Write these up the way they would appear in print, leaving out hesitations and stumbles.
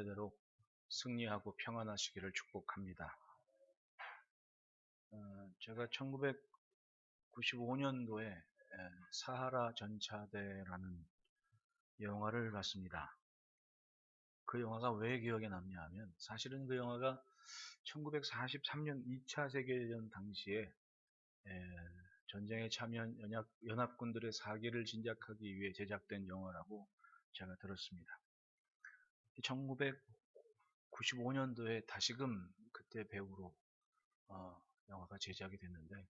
말씀대로 승리하고 평안하시기를 축복합니다. 제가 1995년도에 사하라 전차대라는 영화를 봤습니다. 그 영화가 왜 기억에 남냐 하면 사실은 그 영화가 1943년 2차 세계대전 당시에 전쟁에 참여한 연합군들의 사기를 진작하기 위해 제작된 영화라고 제가 들었습니다. 1995년도에 다시금 그때 배우로 영화가 제작이 됐는데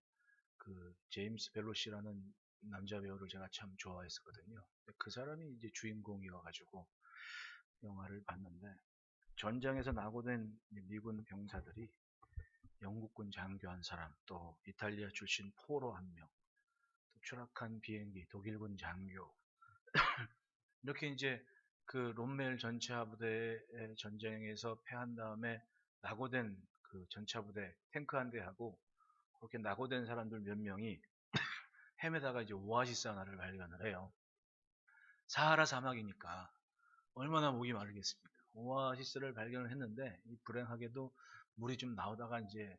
그 제임스 벨로시라는 남자 배우를 제가 참 좋아했었거든요. 그 사람이 이제 주인공이어가지고 영화를 봤는데 전장에서 낙오된 미군 병사들이 영국군 장교 한 사람, 또 이탈리아 출신 포로 한 명, 또 추락한 비행기, 독일군 장교 이렇게 이제 그 롬멜 전차 부대의 전쟁에서 패한 다음에 낙오된 그 전차 부대 탱크 한 대하고 그렇게 낙오된 사람들 몇 명이 헤매다가 이제 오아시스 하나를 발견을 해요. 사하라 사막이니까 얼마나 목이 마르겠습니까? 오아시스를 발견을 했는데 불행하게도 물이 좀 나오다가 이제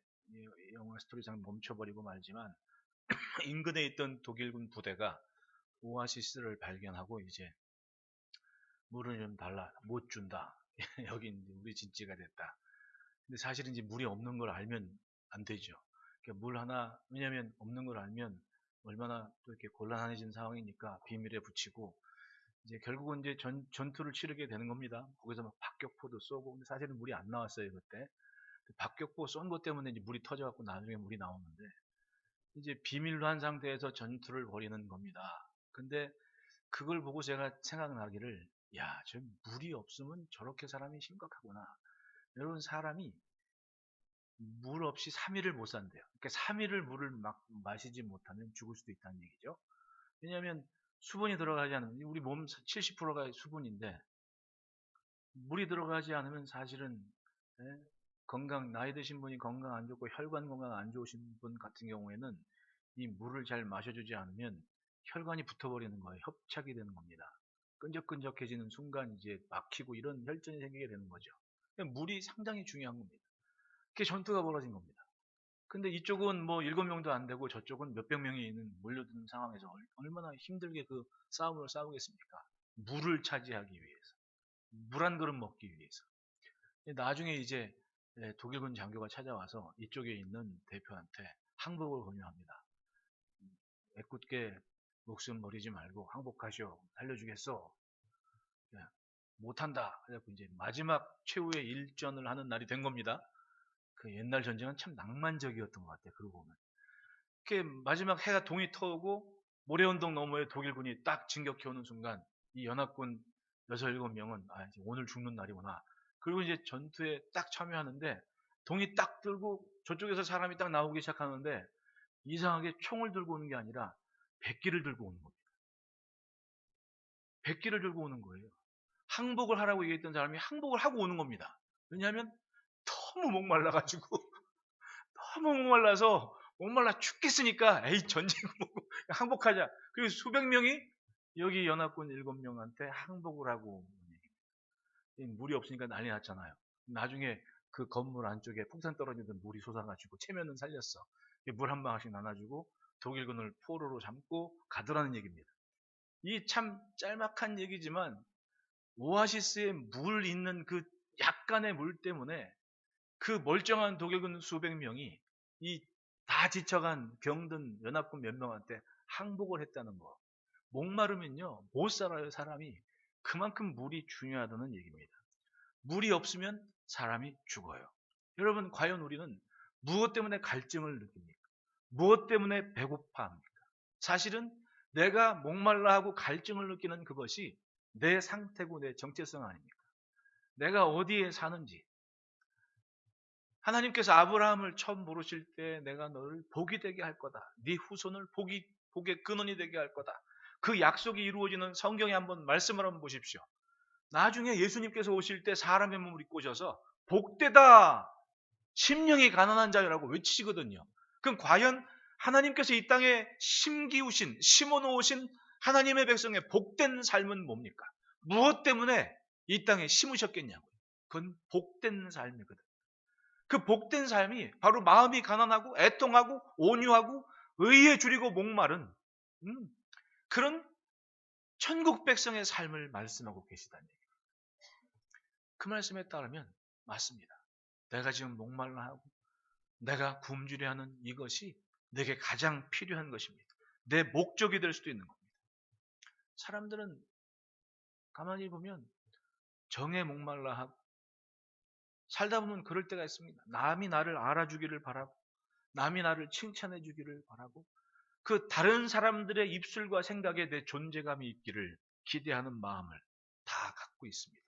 영화 스토리상 멈춰버리고 말지만 인근에 있던 독일군 부대가 오아시스를 발견하고 이제 물을 좀 달라, 못 준다. 여기 우리 진지가 됐다. 근데 사실은 이제 물이 없는 걸 알면 안 되죠. 그러니까 물 하나, 왜냐면 없는 걸 알면 얼마나 또 이렇게 곤란해진 상황이니까 비밀에 붙이고 이제 결국은 이제 전투를 치르게 되는 겁니다. 거기서 막 박격포도 쏘고, 근데 사실은 물이 안 나왔어요, 그때. 박격포 쏜 것 때문에 이제 물이 터져갖고 나중에 물이 나오는데, 이제 비밀로 한 상태에서 전투를 벌이는 겁니다. 근데 그걸 보고 제가 생각나기를, 야, 저 물이 없으면 저렇게 사람이 심각하구나. 여러분, 사람이 물 없이 3일을 못 산대요. 그러니까 3일을 물을 막 마시지 못하면 죽을 수도 있다는 얘기죠. 왜냐하면 수분이 들어가지 않으면 우리 몸 70%가 수분인데 물이 들어가지 않으면 사실은 나이 드신 분이 건강 안 좋고 혈관 건강 안 좋으신 분 같은 경우에는 이 물을 잘 마셔주지 않으면 혈관이 붙어버리는 거예요. 협착이 되는 겁니다. 끈적끈적해지는 순간 이제 막히고 이런 혈전이 생기게 되는 거죠. 물이 상당히 중요한 겁니다. 그게 전투가 벌어진 겁니다. 근데 이쪽은 뭐 7명도 안 되고 저쪽은 몇백 명이 있는 몰려드는 상황에서 얼마나 힘들게 그 싸움을 싸우겠습니까? 물을 차지하기 위해서. 물 한 그릇 먹기 위해서. 나중에 이제 독일군 장교가 찾아와서 이쪽에 있는 대표한테 항복을 권유합니다. 애꿎게 목숨 버리지 말고 항복하시오. 살려주겠어. 못한다. 그래서 이제 마지막 최후의 일전을 하는 날이 된 겁니다. 그 옛날 전쟁은 참 낭만적이었던 것 같아요. 그러고 보면. 이렇게 마지막 해가 동이 터오고 모래언덕 너머에 독일군이 딱 진격해오는 순간 이 연합군 6, 7명은 이제 오늘 죽는 날이구나. 그리고 이제 전투에 딱 참여하는데 동이 딱 들고 저쪽에서 사람이 딱 나오기 시작하는데 이상하게 총을 들고 오는 게 아니라 백기를 들고 오는 겁니다. 백기를 들고 오는 거예요. 항복을 하라고 얘기했던 사람이 항복을 하고 오는 겁니다. 왜냐하면 너무 목말라가지고 너무 목말라 죽겠으니까 에이 전쟁 보고 항복하자. 그리고 수백 명이 여기 연합군 7명한테 항복을 하고 물이 없으니까 난리 났잖아요. 나중에 그 건물 안쪽에 폭탄 떨어지던 물이 솟아가지고 체면은 살렸어. 물 한 방울씩 나눠주고 독일군을 포로로 잡고 가더라는 얘기입니다. 이 참 짤막한 얘기지만 오아시스에 물 있는 그 약간의 물 때문에 그 멀쩡한 독일군 수백 명이 이 다 지쳐간 병든 연합군 몇 명한테 항복을 했다는 거. 목마르면요 못 살아요. 사람이. 그만큼 물이 중요하다는 얘기입니다. 물이 없으면 사람이 죽어요. 여러분, 과연 우리는 무엇 때문에 갈증을 느낍니까? 무엇 때문에 배고파합니까? 사실은 내가 목말라 하고 갈증을 느끼는 그것이 내 상태고 내 정체성 아닙니까? 내가 어디에 사는지. 하나님께서 아브라함을 처음 부르실 때 내가 너를 복이 되게 할 거다. 네 후손을 복의 근원이 되게 할 거다. 그 약속이 이루어지는 성경에 한번 말씀을 한번 보십시오. 나중에 예수님께서 오실 때 사람의 몸을 입고 오셔서 복되다. 심령이 가난한 자라고 외치시거든요. 그럼 과연 하나님께서 이 땅에 심어놓으신 하나님의 백성의 복된 삶은 뭡니까? 무엇 때문에 이 땅에 심으셨겠냐고요. 그건 복된 삶이거든. 그 복된 삶이 바로 마음이 가난하고 애통하고 온유하고 의에 줄이고 목마른 그런 천국 백성의 삶을 말씀하고 계시다는 얘기예요. 그 말씀에 따르면 맞습니다. 내가 지금 목말라 하고 내가 굶주려 하는 이것이 내게 가장 필요한 것입니다. 내 목적이 될 수도 있는 겁니다. 사람들은 가만히 보면 정에 목말라 하고 살다 보면 그럴 때가 있습니다. 남이 나를 알아주기를 바라고 남이 나를 칭찬해 주기를 바라고 그 다른 사람들의 입술과 생각에 내 존재감이 있기를 기대하는 마음을 다 갖고 있습니다.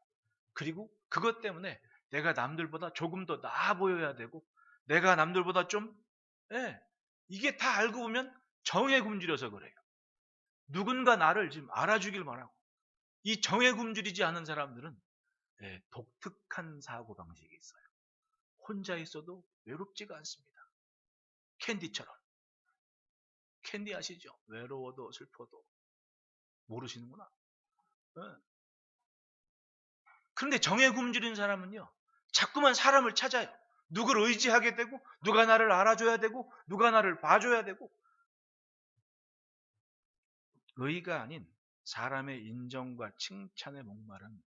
그리고 그것 때문에 내가 남들보다 조금 더 나아 보여야 되고 내가 남들보다 좀 이게 다 알고 보면 정에 굶주려서 그래요. 누군가 나를 지금 알아주길 바라고 이 정에 굶주리지 않은 사람들은 독특한 사고방식이 있어요. 혼자 있어도 외롭지가 않습니다. 캔디처럼. 캔디 아시죠? 외로워도 슬퍼도 모르시는구나. 그런데 정에 굶주린 사람은요. 자꾸만 사람을 찾아요. 누구를 의지하게 되고 누가 나를 알아줘야 되고 누가 나를 봐줘야 되고 의가 아닌 사람의 인정과 칭찬에 목마른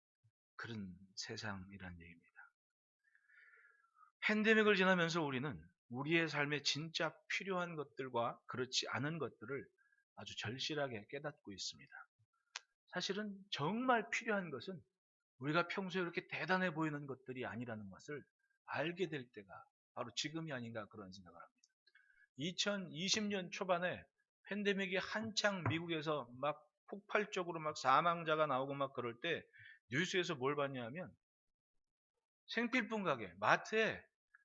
그런 세상이란 얘기입니다. 팬데믹을 지나면서 우리는 우리의 삶에 진짜 필요한 것들과 그렇지 않은 것들을 아주 절실하게 깨닫고 있습니다. 사실은 정말 필요한 것은 우리가 평소에 그렇게 대단해 보이는 것들이 아니라는 것을 알게 될 때가 바로 지금이 아닌가 그런 생각을 합니다. 2020년 초반에 팬데믹이 한창 미국에서 막 폭발적으로 막 사망자가 나오고 막 그럴 때 뉴스에서 뭘 봤냐면 생필품 가게, 마트에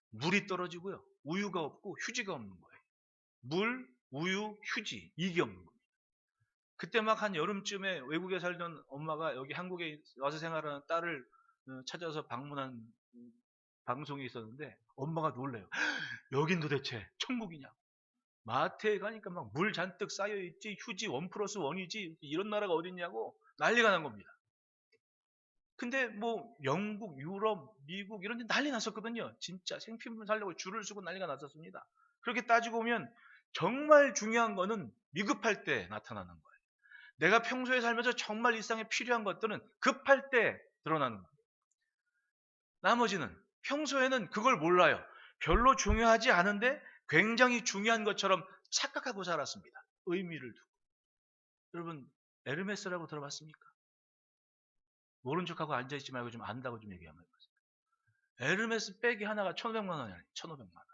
물이 떨어지고요. 우유가 없고 휴지가 없는 거예요. 물, 우유, 휴지 이게 없는 거예요. 그때 막 한 여름쯤에 외국에 살던 엄마가 여기 한국에 와서 생활하는 딸을 찾아서 방문한 방송이 있었는데 엄마가 놀래요. 여긴 도대체 천국이냐? 마트에 가니까 막 물 잔뜩 쌓여있지 휴지 1+1이지 이런 나라가 어딨냐고 난리가 난 겁니다. 근데 뭐 영국, 유럽, 미국 이런 데 난리 났었거든요. 진짜 생필품 살려고 줄을 서고 난리가 났었습니다. 그렇게 따지고 보면 정말 중요한 거는 위급할 때 나타나는 거예요. 내가 평소에 살면서 정말 일상에 필요한 것들은 급할 때 드러나는 거예요. 나머지는 평소에는 그걸 몰라요. 별로 중요하지 않은데 굉장히 중요한 것처럼 착각하고 살았습니다. 의미를 두고. 여러분 에르메스라고 들어봤습니까? 모른 척하고 앉아있지 말고 좀 안다고 좀 얘기 한번 해보세요. 에르메스 백이 하나가 1,500만 원이 아니에요. 1,500만 원.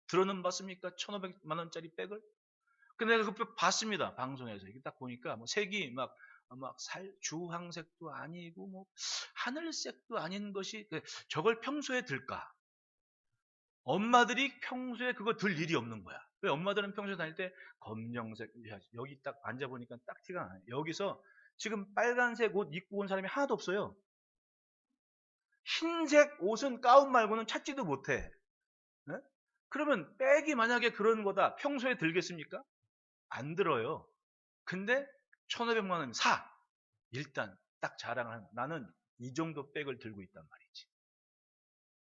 들어는 봤습니까? 1,500만 원짜리 백을? 근데 내가 그 백 봤습니다. 방송에서. 이게 딱 보니까 뭐 색이 막 주황색도 아니고 뭐 하늘색도 아닌 것이 저걸 평소에 들까? 엄마들이 평소에 그거 들 일이 없는 거야. 왜 엄마들은 평소에 다닐 때 검정색 여기 딱 앉아보니까 딱 티가 나요. 여기서 지금 빨간색 옷 입고 온 사람이 하나도 없어요. 흰색 옷은 가운 말고는 찾지도 못해. 네? 그러면 백이 만약에 그런 거다. 평소에 들겠습니까? 안 들어요. 근데 1,500만 원 사. 일단 딱 자랑을 하는 거야. 나는 이 정도 백을 들고 있단 말이지.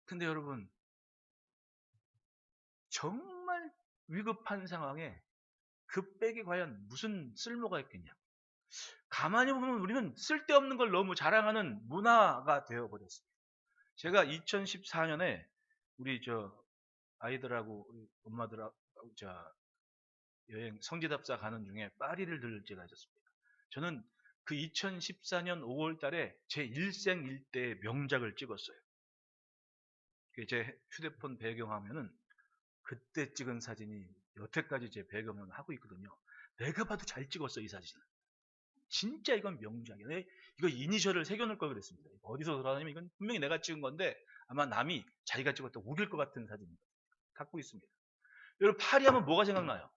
근데 여러분 정말 위급한 상황에 그 백이 과연 무슨 쓸모가 있겠냐. 가만히 보면 우리는 쓸데없는 걸 너무 자랑하는 문화가 되어버렸습니다. 제가 2014년에 우리 아이들하고 우리 엄마들하고 여행 성지답사 가는 중에 파리를 들을 때가 있었습니다. 저는 그 2014년 5월 달에 제 일생 일대의 명작을 찍었어요. 제 휴대폰 배경화면은 그때 찍은 사진이 여태까지 제 배경화면 하고 있거든요. 내가 봐도 잘 찍었어 이 사진은. 진짜 이건 명작이야. 이거 이니셜을 새겨놓을 걸 그랬습니다. 어디서 돌아다니면 이건 분명히 내가 찍은 건데 아마 남이 자기가 찍었다고 우길 것 같은 사진입니다. 갖고 있습니다. 여러분 파리하면 뭐가 생각나요?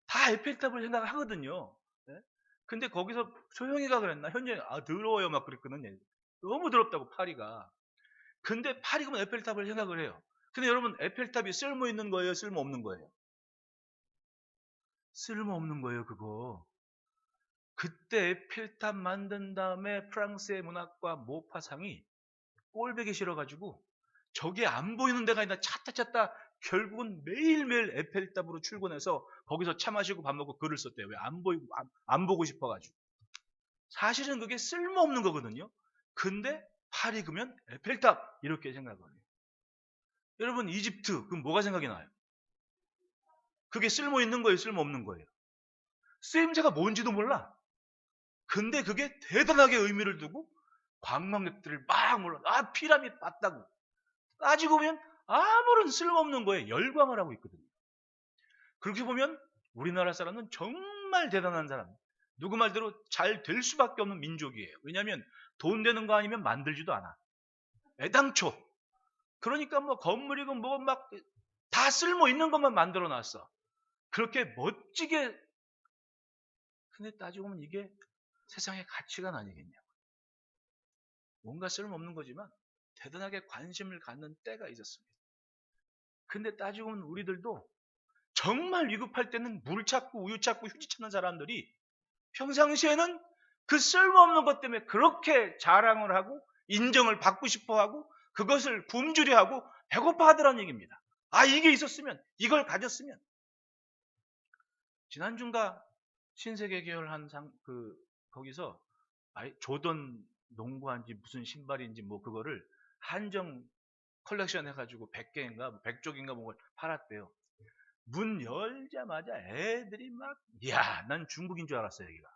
다 에펠탑을 생각하거든요. 네? 근데 거기서 소영이가 그랬나? 현재 더러워요 막 그랬거든요. 너무 더럽다고 파리가. 근데 파리 가면 에펠탑을 생각을 해요. 근데 여러분 에펠탑이 쓸모 있는 거예요? 쓸모 없는 거예요? 쓸모 없는 거예요 그거. 그때 에펠탑 만든 다음에 프랑스의 문학과 모파상이 꼴보기 싫어가지고 저게 안 보이는 데가 있나 찾다 결국은 매일매일 에펠탑으로 출근해서 거기서 차 마시고 밥 먹고 글을 썼대요. 왜 안 보이고 안 보고 싶어가지고. 사실은 그게 쓸모없는 거거든요. 근데 팔 익으면 에펠탑 이렇게 생각을 해요. 여러분 이집트 그럼 뭐가 생각이 나요? 그게 쓸모 있는 거예요, 쓸모 없는 거예요? 쓰임새가 뭔지도 몰라. 근데 그게 대단하게 의미를 두고 관광객들을 막 몰라. 아 피라미드 봤다고. 따지고 보면 아무런 쓸모없는 거에 열광을 하고 있거든요. 그렇게 보면 우리나라 사람은 정말 대단한 사람. 누구 말대로 잘 될 수밖에 없는 민족이에요. 왜냐하면 돈 되는 거 아니면 만들지도 않아. 애당초. 그러니까 뭐 건물이고 뭐 막 다 쓸모 있는 것만 만들어 놨어. 그렇게 멋지게. 근데 따지고 보면 이게 세상의 가치가 아니겠냐고. 뭔가 쓸모없는 거지만 대단하게 관심을 갖는 때가 있었습니다. 근데 따지고 보면 우리들도 정말 위급할 때는 물 찾고 우유 찾고 휴지 찾는 사람들이 평상시에는 그 쓸모없는 것 때문에 그렇게 자랑을 하고 인정을 받고 싶어 하고 그것을 굶주려 하고 배고파 하더라는 얘기입니다. 아, 이게 있었으면, 이걸 가졌으면. 지난주인가 신세계 계열 거기서 조던 농구한지 무슨 신발인지 뭐 그거를 한정 컬렉션 해가지고 100개인가 100쪽인가 뭐 팔았대요. 문 열자마자 애들이 막, 이야, 난 중국인 줄 알았어요, 여기가.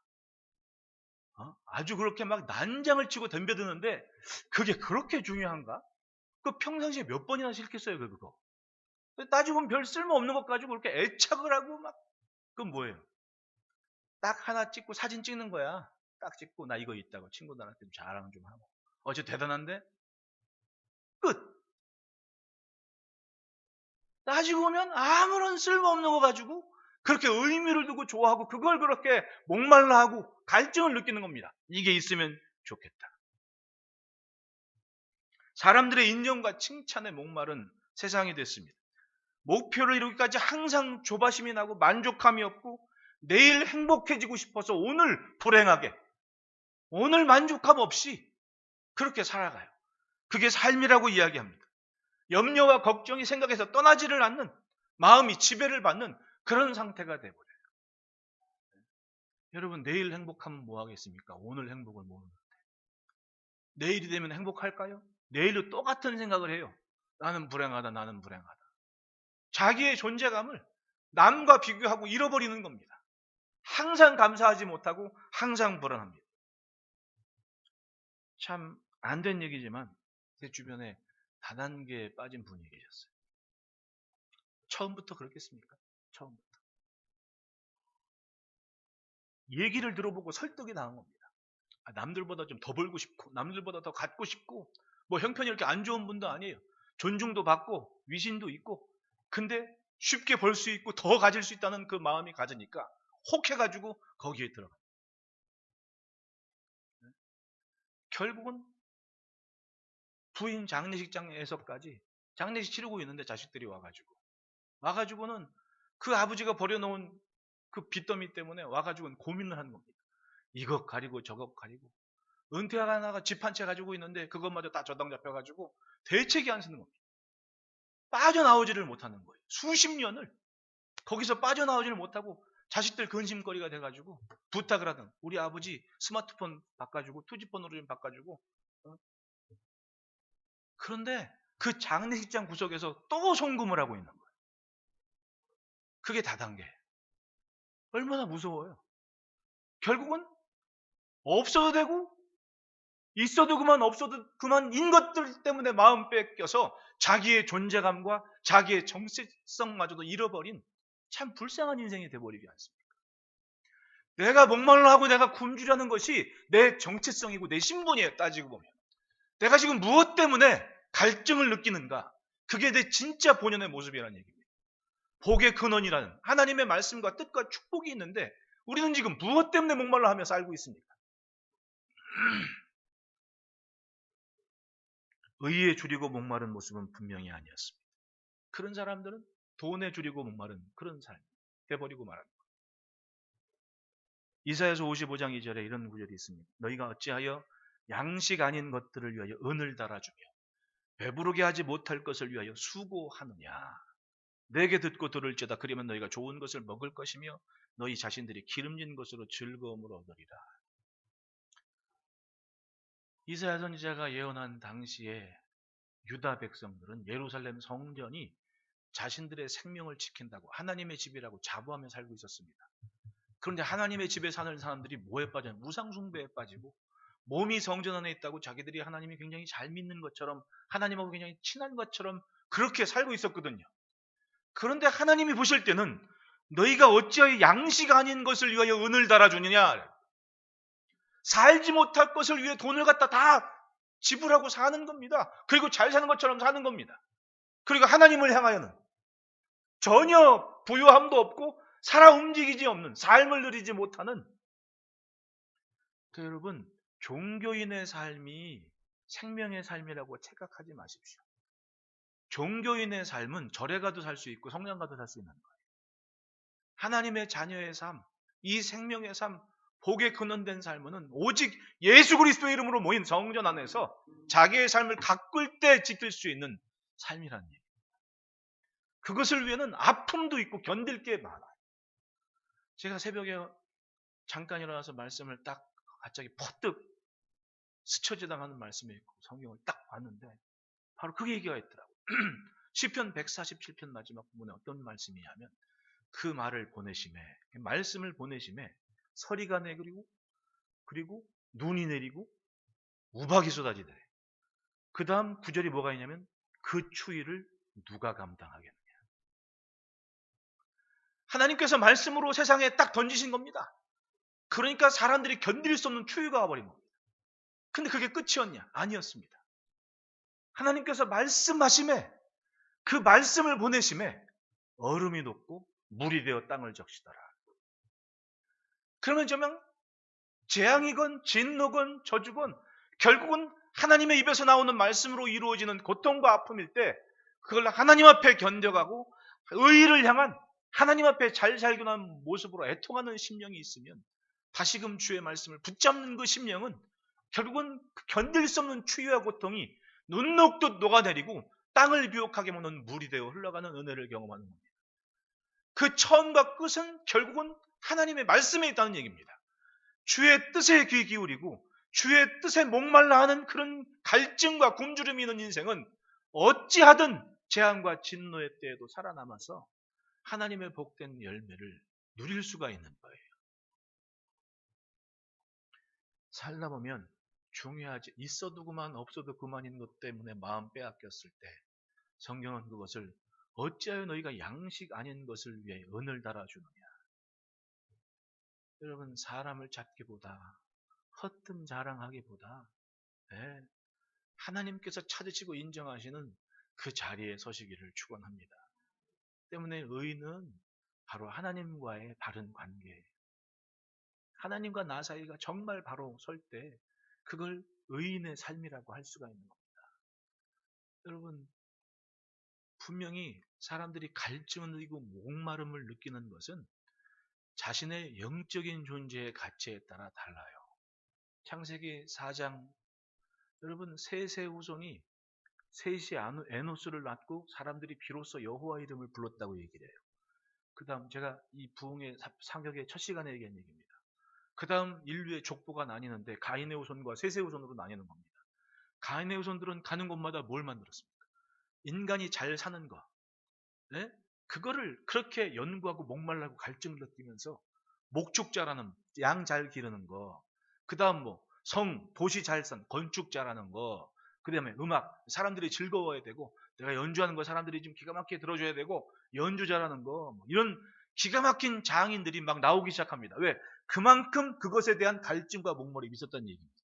아주 그렇게 막 난장을 치고 덤벼드는데, 그게 그렇게 중요한가? 그 평상시에 몇 번이나 싫겠어요, 그거. 따지고 보면 별 쓸모없는 것 가지고 그렇게 애착을 하고 막, 그건 뭐예요? 딱 하나 찍고 사진 찍는 거야. 딱 찍고, 나 이거 있다고 친구들한테 자랑 좀 하고. 저 대단한데? 끝! 따지고 보면 아무런 쓸모없는 거 가지고 그렇게 의미를 두고 좋아하고 그걸 그렇게 목말라 하고 갈증을 느끼는 겁니다. 이게 있으면 좋겠다. 사람들의 인정과 칭찬에 목마른 세상이 됐습니다. 목표를 이루기까지 항상 조바심이 나고 만족함이 없고 내일 행복해지고 싶어서 오늘 불행하게, 오늘 만족함 없이 그렇게 살아가요. 그게 삶이라고 이야기합니다. 염려와 걱정이 생각에서 떠나지를 않는, 마음이 지배를 받는 그런 상태가 되어버려요. 여러분, 내일 행복하면 뭐 하겠습니까? 오늘 행복을 모르는데. 내일이 되면 행복할까요? 내일도 똑같은 생각을 해요. 나는 불행하다, 나는 불행하다. 자기의 존재감을 남과 비교하고 잃어버리는 겁니다. 항상 감사하지 못하고 항상 불안합니다. 참 안 된 얘기지만 제 주변에 다단계에 빠진 분이 계셨어요. 처음부터 그렇겠습니까? 처음부터. 얘기를 들어보고 설득이 나온 겁니다. 남들보다 좀 더 벌고 싶고 남들보다 더 갖고 싶고 뭐 형편이 이렇게 안 좋은 분도 아니에요. 존중도 받고 위신도 있고 근데 쉽게 벌 수 있고 더 가질 수 있다는 그 마음이 가지니까 혹해가지고 거기에 들어가. 결국은 부인 장례식장에서까지 장례식 치르고 있는데 자식들이 와가지고는 그 아버지가 버려놓은 그 빚더미 때문에 와가지고는 고민을 하는 겁니다. 이것 가리고 저것 가리고 은퇴하다가 집 한 채 가지고 있는데 그것마저 다 저당 잡혀가지고 대책이 안 서는 겁니다. 빠져나오지를 못하는 거예요. 수십 년을 거기서 빠져나오지를 못하고 자식들 근심거리가 돼가지고 부탁을 하던 우리 아버지 스마트폰 바꿔주고 투지폰으로 좀 바꿔주고 그런데 그 장례식장 구석에서 또 송금을 하고 있는 거예요. 그게 다단계. 얼마나 무서워요. 결국은 없어도 되고 있어도 그만 없어도 그만인 것들 때문에 마음 뺏겨서 자기의 존재감과 자기의 정체성마저도 잃어버린 참 불쌍한 인생이 돼버리지 않습니까? 내가 목말라 하고 내가 굶주려는 것이 내 정체성이고 내 신분이에요. 따지고 보면 내가 지금 무엇 때문에 갈증을 느끼는가? 그게 내 진짜 본연의 모습이라는 얘기입니다. 복의 근원이라는 하나님의 말씀과 뜻과 축복이 있는데 우리는 지금 무엇 때문에 목말라 하며 살고 있습니까? 의에 줄이고 목마른 모습은 분명히 아니었습니다. 그런 사람들은 돈에 줄이고 목마른 그런 삶 돼버리고 말합니다. 이사야서 55장 2절에 이런 구절이 있습니다. 너희가 어찌하여 양식 아닌 것들을 위하여 은을 달아주며 배부르게 하지 못할 것을 위하여 수고하느냐. 내게 듣고 들을지어다. 그러면 너희가 좋은 것을 먹을 것이며 너희 자신들이 기름진 것으로 즐거움을 얻으리라. 이사야 선지자가 예언한 당시에 유다 백성들은 예루살렘 성전이 자신들의 생명을 지킨다고 하나님의 집이라고 자부하며 살고 있었습니다. 그런데 하나님의 집에 사는 사람들이 뭐에 빠져요? 우상숭배에 빠지고 몸이 성전 안에 있다고 자기들이 하나님이 굉장히 잘 믿는 것처럼 하나님하고 굉장히 친한 것처럼 그렇게 살고 있었거든요. 그런데 하나님이 보실 때는 너희가 어찌하여 양식 아닌 것을 위하여 은을 달아주느냐, 살지 못할 것을 위해 돈을 갖다 다 지불하고 사는 겁니다. 그리고 잘 사는 것처럼 사는 겁니다. 그리고 하나님을 향하여는 전혀 부유함도 없고 살아 움직이지 없는 삶을 누리지 못하는, 여러분, 종교인의 삶이 생명의 삶이라고 착각하지 마십시오. 종교인의 삶은 절에 가도 살 수 있고 성당 가도 살 수 있는 거예요. 하나님의 자녀의 삶, 이 생명의 삶, 복에 근원된 삶은 오직 예수 그리스도의 이름으로 모인 성전 안에서 자기의 삶을 가꿀 때 지킬 수 있는 삶이라는 얘기예요. 그것을 위해는 아픔도 있고 견딜 게 많아요. 제가 새벽에 잠깐 일어나서 말씀을 딱 갑자기 퍼뜩 스쳐지당하는 말씀이 있고 성경을 딱 봤는데 바로 그 얘기가 있더라고요. 시편 147편 마지막 부분에 어떤 말씀이냐면 그 말을 보내심에, 말씀을 보내심에 서리가 그리고 눈이 내리고 우박이 쏟아지더래. 그 다음 구절이 뭐가 있냐면 그 추위를 누가 감당하겠느냐. 하나님께서 말씀으로 세상에 딱 던지신 겁니다. 그러니까 사람들이 견딜 수 없는 추위가 와버린 겁니다. 근데 그게 끝이었냐? 아니었습니다. 하나님께서 말씀하심에, 그 말씀을 보내심에 얼음이 녹고 물이 되어 땅을 적시더라. 그러면 정말 재앙이건 진노건 저주건 결국은 하나님의 입에서 나오는 말씀으로 이루어지는 고통과 아픔일 때 그걸 하나님 앞에 견뎌가고 의의를 향한 하나님 앞에 잘 살기로 하는 모습으로 애통하는 심령이 있으면 다시금 주의 말씀을 붙잡는 그 심령은 결국은 견딜 수 없는 추위와 고통이 눈 녹듯 녹아내리고 땅을 비옥하게 먹는 물이 되어 흘러가는 은혜를 경험하는 겁니다. 그 처음과 끝은 결국은 하나님의 말씀에 있다는 얘기입니다. 주의 뜻에 귀 기울이고 주의 뜻에 목말라 하는 그런 갈증과 굶주림이 있는 인생은 어찌하든 재앙과 진노의 때에도 살아남아서 하나님의 복된 열매를 누릴 수가 있는 거예요. 살다 보면 중요하지, 있어도 그만 없어도 그만인 것 때문에 마음 빼앗겼을 때 성경은 그것을 어찌하여 너희가 양식 아닌 것을 위해 은을 달아주느냐. 여러분, 사람을 찾기보다 허튼 자랑하기보다 하나님께서 찾으시고 인정하시는 그 자리에 서시기를 축원합니다. 때문에 의는 바로 하나님과의 바른 관계예요. 하나님과 나 사이가 정말 바로 설 때 그걸 의인의 삶이라고 할 수가 있는 겁니다. 여러분, 분명히 사람들이 갈증을 느끼고 목마름을 느끼는 것은 자신의 영적인 존재의 가치에 따라 달라요. 창세기 4장, 여러분, 셋의 후손이 셋이 에노스를 낳고 사람들이 비로소 여호와 이름을 불렀다고 얘기를 해요. 그 다음 제가 이 부흥의 상격의 첫 시간에 얘기한 얘기입니다. 그 다음 인류의 족보가 나뉘는데 가인의 후손과 셋의 후손으로 나뉘는 겁니다. 가인의 후손들은 가는 곳마다 뭘 만들었습니까? 인간이 잘 사는 거, 그거를 그렇게 연구하고 목말라고 갈증을 느끼면서 목축자라는 양 잘 기르는 거, 그 다음 도시 잘 산 건축자라는 거, 그 다음에 음악, 사람들이 즐거워야 되고 내가 연주하는 거 사람들이 좀 기가 막히게 들어줘야 되고 연주자라는 거, 이런 기가 막힌 장인들이 막 나오기 시작합니다. 왜? 그만큼 그것에 대한 갈증과 목말이 있었다는 얘기입니다.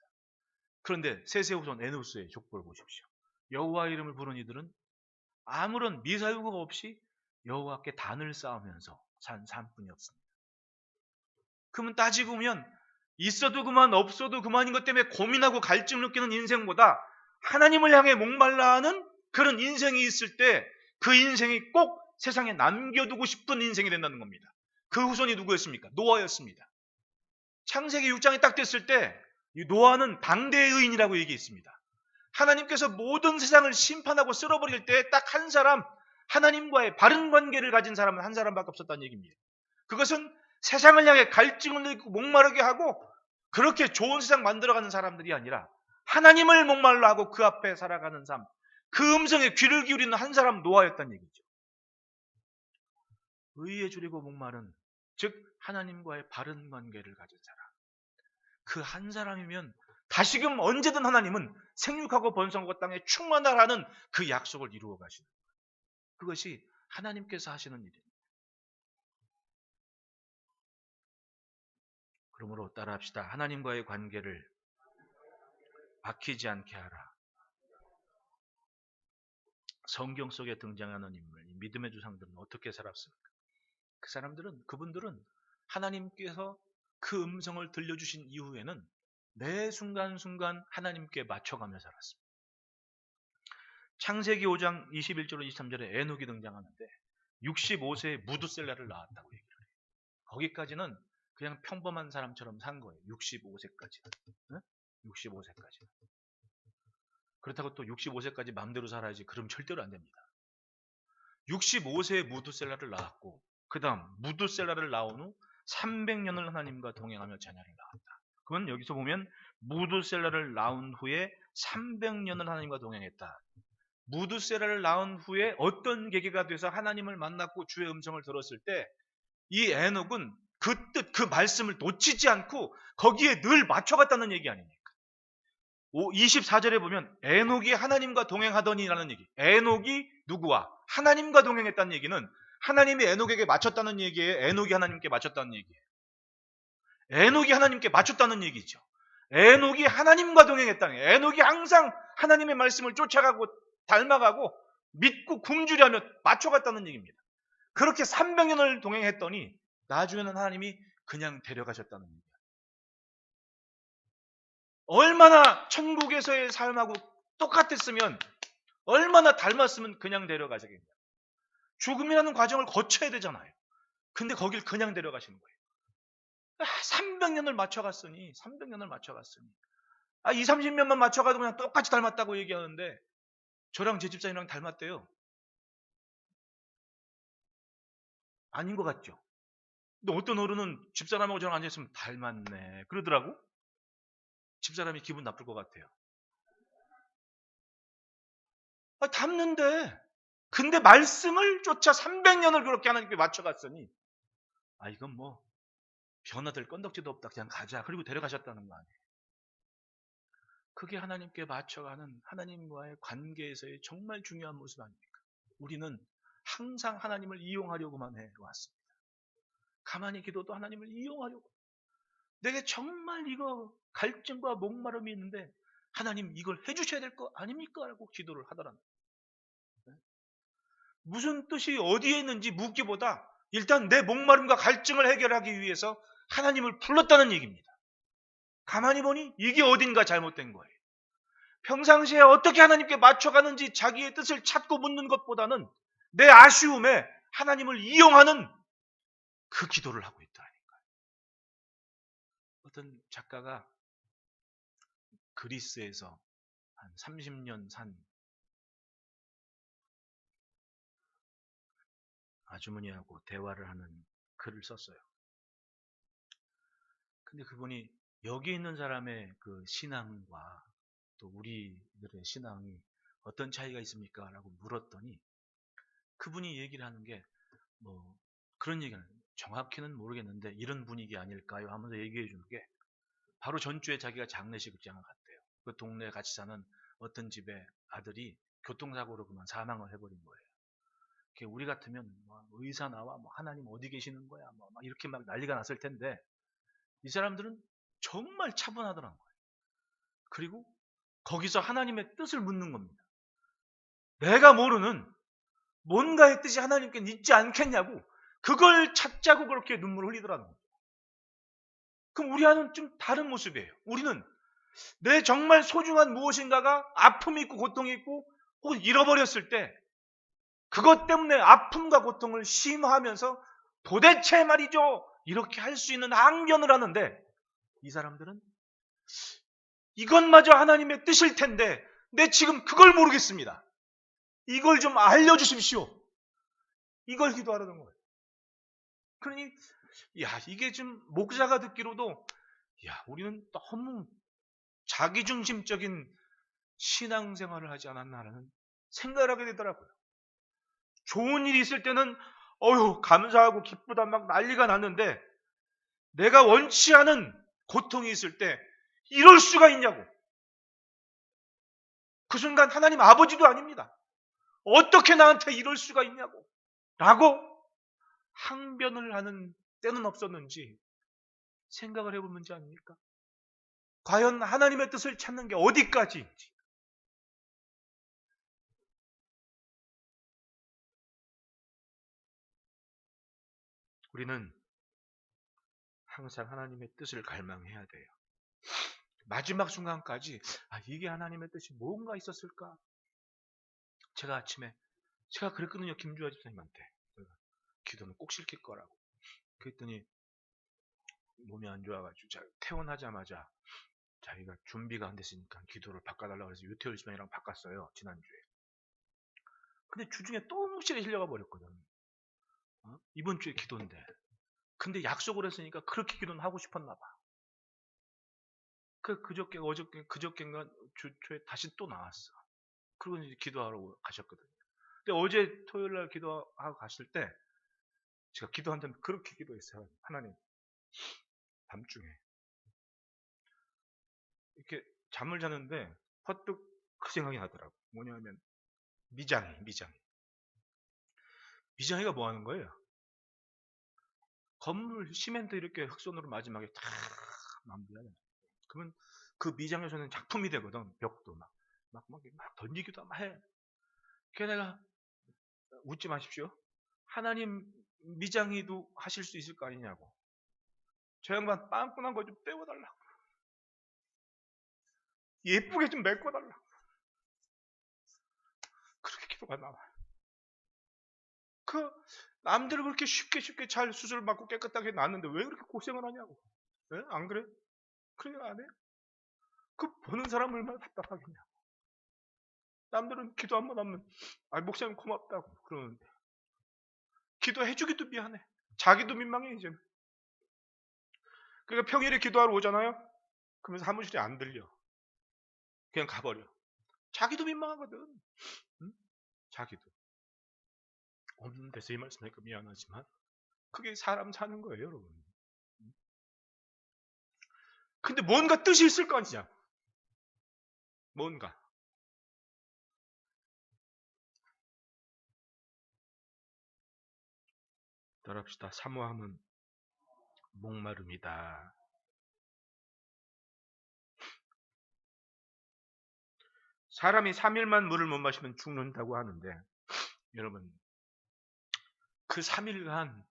그런데 셋의 후손 에노스의 족보를 보십시오. 여호와 이름을 부른 이들은 아무런 미사유가 없이 여호와께 단을 쌓으면서 산 삶뿐이었습니다. 그러면 따지고 보면 있어도 그만 없어도 그만인 것 때문에 고민하고 갈증을 느끼는 인생보다 하나님을 향해 목말라 하는 그런 인생이 있을 때 그 인생이 꼭 세상에 남겨두고 싶은 인생이 된다는 겁니다. 그 후손이 누구였습니까? 노아였습니다. 창세기 6장이 딱 됐을 때 이 노아는 당대의 의인이라고 얘기했습니다. 하나님께서 모든 세상을 심판하고 쓸어버릴 때 딱 한 사람, 하나님과의 바른 관계를 가진 사람은 한 사람밖에 없었다는 얘기입니다. 그것은 세상을 향해 갈증을 느끼고 목마르게 하고 그렇게 좋은 세상 만들어가는 사람들이 아니라 하나님을 목말라 하고 그 앞에 살아가는 삶, 그 음성에 귀를 기울이는 한 사람 노아였다는 얘기죠. 의에 줄이고 목마른, 즉 하나님과의 바른 관계를 가진 사람, 그 한 사람이면 다시금 언제든 하나님은 생육하고 번성하고 땅에 충만하라는 그 약속을 이루어 가시는 거예요. 그것이 하나님께서 하시는 일입니다. 그러므로 따라합시다. 하나님과의 관계를 막히지 않게 하라. 성경 속에 등장하는 인물, 믿음의 조상들은 어떻게 살았습니까? 그분들은 하나님께서 그 음성을 들려주신 이후에는 매 순간순간 하나님께 맞춰가며 살았습니다. 창세기 5장 21절로 23절에 에녹이 등장하는데 65세에 무두셀라를 낳았다고 얘기를 해요. 거기까지는 그냥 평범한 사람처럼 산 거예요. 65세까지는. 네? 65세까지. 그렇다고 또 65세까지 마음대로 살아야지. 그럼 절대로 안 됩니다. 65세에 무두셀라를 낳았고 그 다음 무두셀라를 낳은 후 300년을 하나님과 동행하며 자녀를 낳았다. 그건 여기서 보면 무두셀라를 낳은 후에 300년을 하나님과 동행했다. 무두셀라를 낳은 후에 어떤 계기가 돼서 하나님을 만났고 주의 음성을 들었을 때 이 에녹은 그 뜻, 그 말씀을 놓치지 않고 거기에 늘 맞춰갔다는 얘기 아닙니까? 24절에 보면 에녹이 하나님과 동행하더니라는 얘기. 에녹이 누구와? 하나님과 동행했다는 얘기는 하나님이 에녹에게 맞췄다는 얘기예요? 에녹이 하나님께 맞췄다는 얘기예요? 에녹이 하나님께 맞췄다는 얘기죠. 에녹이 하나님과 동행했다는 얘기예요. 에녹이 항상 하나님의 말씀을 쫓아가고 닮아가고 믿고 굶주려며 맞춰갔다는 얘기입니다. 그렇게 300년을 동행했더니 나중에는 하나님이 그냥 데려가셨다는 얘기예요. 얼마나 천국에서의 삶하고 똑같았으면, 얼마나 닮았으면 그냥 데려가시겠냐. 죽음이라는 과정을 거쳐야 되잖아요. 근데 거길 그냥 데려가시는 거예요. 300년을 맞춰갔으니 2, 30년만 맞춰가도 그냥 똑같이 닮았다고 얘기하는데 저랑 제 집사님이랑 닮았대요. 아닌 것 같죠? 근데 어떤 어른은 집사람하고 저랑 앉아있으면 닮았네 그러더라고. 집사람이 기분 나쁠 것 같아요. 닮는데 근데 말씀을 쫓아 300년을 그렇게 하나님께 맞춰갔으니 이건 뭐 변화될 건덕지도 없다. 그냥 가자. 그리고 데려가셨다는 거 아니에요. 그게 하나님께 맞춰가는 하나님과의 관계에서의 정말 중요한 모습 아닙니까? 우리는 항상 하나님을 이용하려고만 해왔습니다. 가만히 기도도 하나님을 이용하려고. 내게 정말 이거 갈증과 목마름이 있는데 하나님 이걸 해주셔야 될 거 아닙니까? 라고 기도를 하더라는 거예요. 무슨 뜻이 어디에 있는지 묻기보다 일단 내 목마름과 갈증을 해결하기 위해서 하나님을 불렀다는 얘기입니다. 가만히 보니 이게 어딘가 잘못된 거예요. 평상시에 어떻게 하나님께 맞춰가는지 자기의 뜻을 찾고 묻는 것보다는 내 아쉬움에 하나님을 이용하는 그 기도를 하고 있다니까요. 어떤 작가가 그리스에서 한 30년 산 아주머니하고 대화를 하는 글을 썼어요. 근데 그분이 여기 있는 사람의 그 신앙과 또 우리들의 신앙이 어떤 차이가 있습니까? 라고 물었더니 그분이 얘기를 하는 게 뭐 그런 얘기는 정확히는 모르겠는데 이런 분위기 아닐까요? 하면서 얘기해 주는 게 바로 전주에 자기가 장례식장을 갔대요. 그 동네에 같이 사는 어떤 집의 아들이 교통사고로 그만 사망을 해버린 거예요. 우리 같으면 뭐 의사 나와 뭐 하나님 어디 계시는 거야 뭐 막 이렇게 막 난리가 났을 텐데 이 사람들은 정말 차분하더란 거예요. 그리고 거기서 하나님의 뜻을 묻는 겁니다. 내가 모르는 뭔가의 뜻이 하나님께 있지 않겠냐고 그걸 찾자고 그렇게 눈물을 흘리더라는 거예요. 그럼 우리와는 좀 다른 모습이에요. 우리는 내 정말 소중한 무엇인가가 아픔이 있고 고통이 있고 혹은 잃어버렸을 때 그것 때문에 아픔과 고통을 심화하면서 도대체 말이죠 이렇게 할 수 있는 항변을 하는데 이 사람들은 이것마저 하나님의 뜻일 텐데 내 지금 그걸 모르겠습니다. 이걸 좀 알려주십시오. 이걸 기도하라는 거예요. 그러니 이게 좀 목사가 듣기로도 우리는 너무 자기중심적인 신앙생활을 하지 않았나라는 생각을 하게 되더라고요. 좋은 일이 있을 때는 감사하고 기쁘다 막 난리가 났는데 내가 원치 않은 고통이 있을 때 이럴 수가 있냐고. 그 순간 하나님 아버지도 아닙니다. 어떻게 나한테 이럴 수가 있냐고 라고 항변을 하는 때는 없었는지 생각을 해볼 문제 아닙니까? 과연 하나님의 뜻을 찾는 게 어디까지인지. 우리는 항상 하나님의 뜻을 갈망해야 돼요. 마지막 순간까지 이게 하나님의 뜻이 뭔가 있었을까? 제가 아침에 그랬거든요. 김주아 집사님한테. 기도는 꼭 시킬 거라고. 그랬더니 몸이 안 좋아가지고 퇴원하자마자 자기가 준비가 안 됐으니까 기도를 바꿔달라고 해서 유태열 집사님이랑 바꿨어요. 지난주에. 근데 주중에 또 묵실에 실려가 버렸거든. 이번 주에 기도인데. 근데 약속을 했으니까 그렇게 기도는 하고 싶었나 봐. 그저께인가 주초에 다시 또 나왔어. 그리고 이제 기도하러 가셨거든요. 근데 어제 토요일 날 기도하고 갔을 때 제가 기도한다면 그렇게 기도했어요. 하나님, 밤중에 이렇게 잠을 자는데 퍼뜩 그 생각이 나더라고. 뭐냐면 미장이가 뭐 하는 거예요? 건물 시멘트 이렇게 흑손으로 마지막에 탁 마무리하잖아. 그러면 그 미장에서는 작품이 되거든. 벽도 막 던지기도 막 해. 그래서 내가 웃지 마십시오. 하나님 미장이도 하실 수 있을 거 아니냐고. 저 양반 빵꾸난 거 좀 떼워달라고. 예쁘게 좀 메꿔달라고. 그렇게 기도가 나와요. 남들은 그렇게 쉽게 잘 수술 받고 깨끗하게 낫는데 왜 그렇게 고생을 하냐고. 네? 안 그래? 그래 안 해? 보는 사람 얼마나 답답하겠냐. 남들은 기도 한 번 하면 목사님 고맙다고 그러는데 기도해주기도 미안해. 자기도 민망해 이제. 그러니까 평일에 기도하러 오잖아요. 그러면 사무실에 안 들려. 그냥 가버려. 자기도 민망하거든. 응? 자기도. 없는 데서 이 말씀하니까 미안하지만 그게 사람 사는 거예요, 여러분. 근데 뭔가 뜻이 있을 거 아니냐. 뭔가. 따라합시다. 사모함은 목마름이다. 사람이 3일만 물을 못 마시면 죽는다고 하는데 여러분 그 3일간